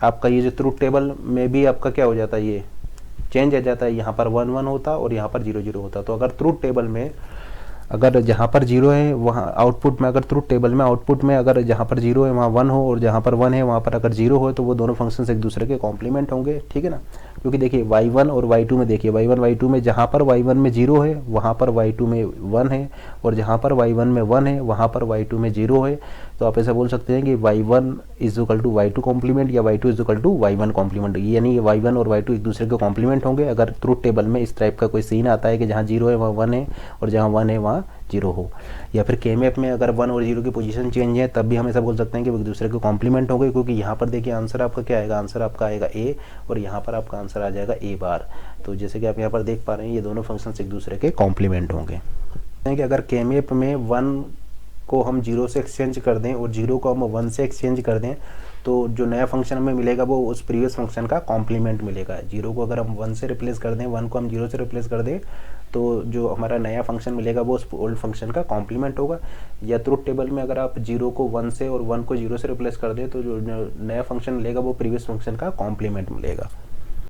आपका ये जो ट्रूथ टेबल में भी आपका क्या हो जाता है, ये चेंज आ जाता है, यहाँ पर 1 1 होता और यहाँ पर 0 0 होता। तो अगर ट्रूथ टेबल में अगर जहाँ पर 0 है वहाँ आउटपुट में, अगर ट्रूथ टेबल में आउटपुट में अगर जहाँ पर 0 है वहाँ 1 हो और जहाँ पर 1 है वहाँ पर अगर 0 हो, तो वो दोनों फंक्शंस एक दूसरे के कॉम्प्लीमेंट होंगे, ठीक है ना। क्योंकि देखिए y1 और y2 में, देखिए y1 y2 में जहाँ पर y1 में 0 है वहाँ पर y2 में 1 है और जहाँ पर y1 में 1 है वहाँ पर y2 में 0 है। तो आप ऐसा बोल सकते हैं कि y1 is equal to y2 complement या y2 is equal to y1 complement, यानी y1 और y2 एक दूसरे के कॉम्प्लीमेंट होंगे अगर ट्रूथ टेबल में इस टाइप का कोई सीन आता है कि जहाँ 0 है वहाँ 1 है और जहाँ 1 है वहाँ 0 हो। या फिर के मैप में अगर 1 और 0 की पोजीशन चेंज है तब भी हम ऐसा बोल सकते हैं कि वो एक दूसरे के कॉम्प्लीमेंट होंगे, क्योंकि यहाँ पर देखिए आंसर आपका क्या आएगा, आंसर आपका आएगा ए और यहाँ पर आपका आंसर आ जाएगा ए बार। तो जैसे कि आप यहाँ पर देख पा रहे हैं ये दोनों फंक्शंस एक दूसरे के कॉम्प्लीमेंट होंगे। कि अगर के मैप में 1 को हम 0 से एक्सचेंज कर दें और 0 को हम 1 से एक्सचेंज कर दें तो जो नया फंक्शन हमें मिलेगा वो उस प्रीवियस फंक्शन का कॉम्प्लीमेंट मिलेगा। 0 को अगर हम 1 से रिप्लेस कर दें, 1 को हम 0 से रिप्लेस कर दें तो जो हमारा नया फंक्शन मिलेगा वो उस ओल्ड फंक्शन का कॉम्प्लीमेंट होगा। या ट्रूथ टेबल में अगर आप 0 को 1 से और 1 को 0 से रिप्लेस कर दें तो जो नया फंक्शन मिलेगा वो प्रीवियस फंक्शन का कॉम्प्लीमेंट मिलेगा।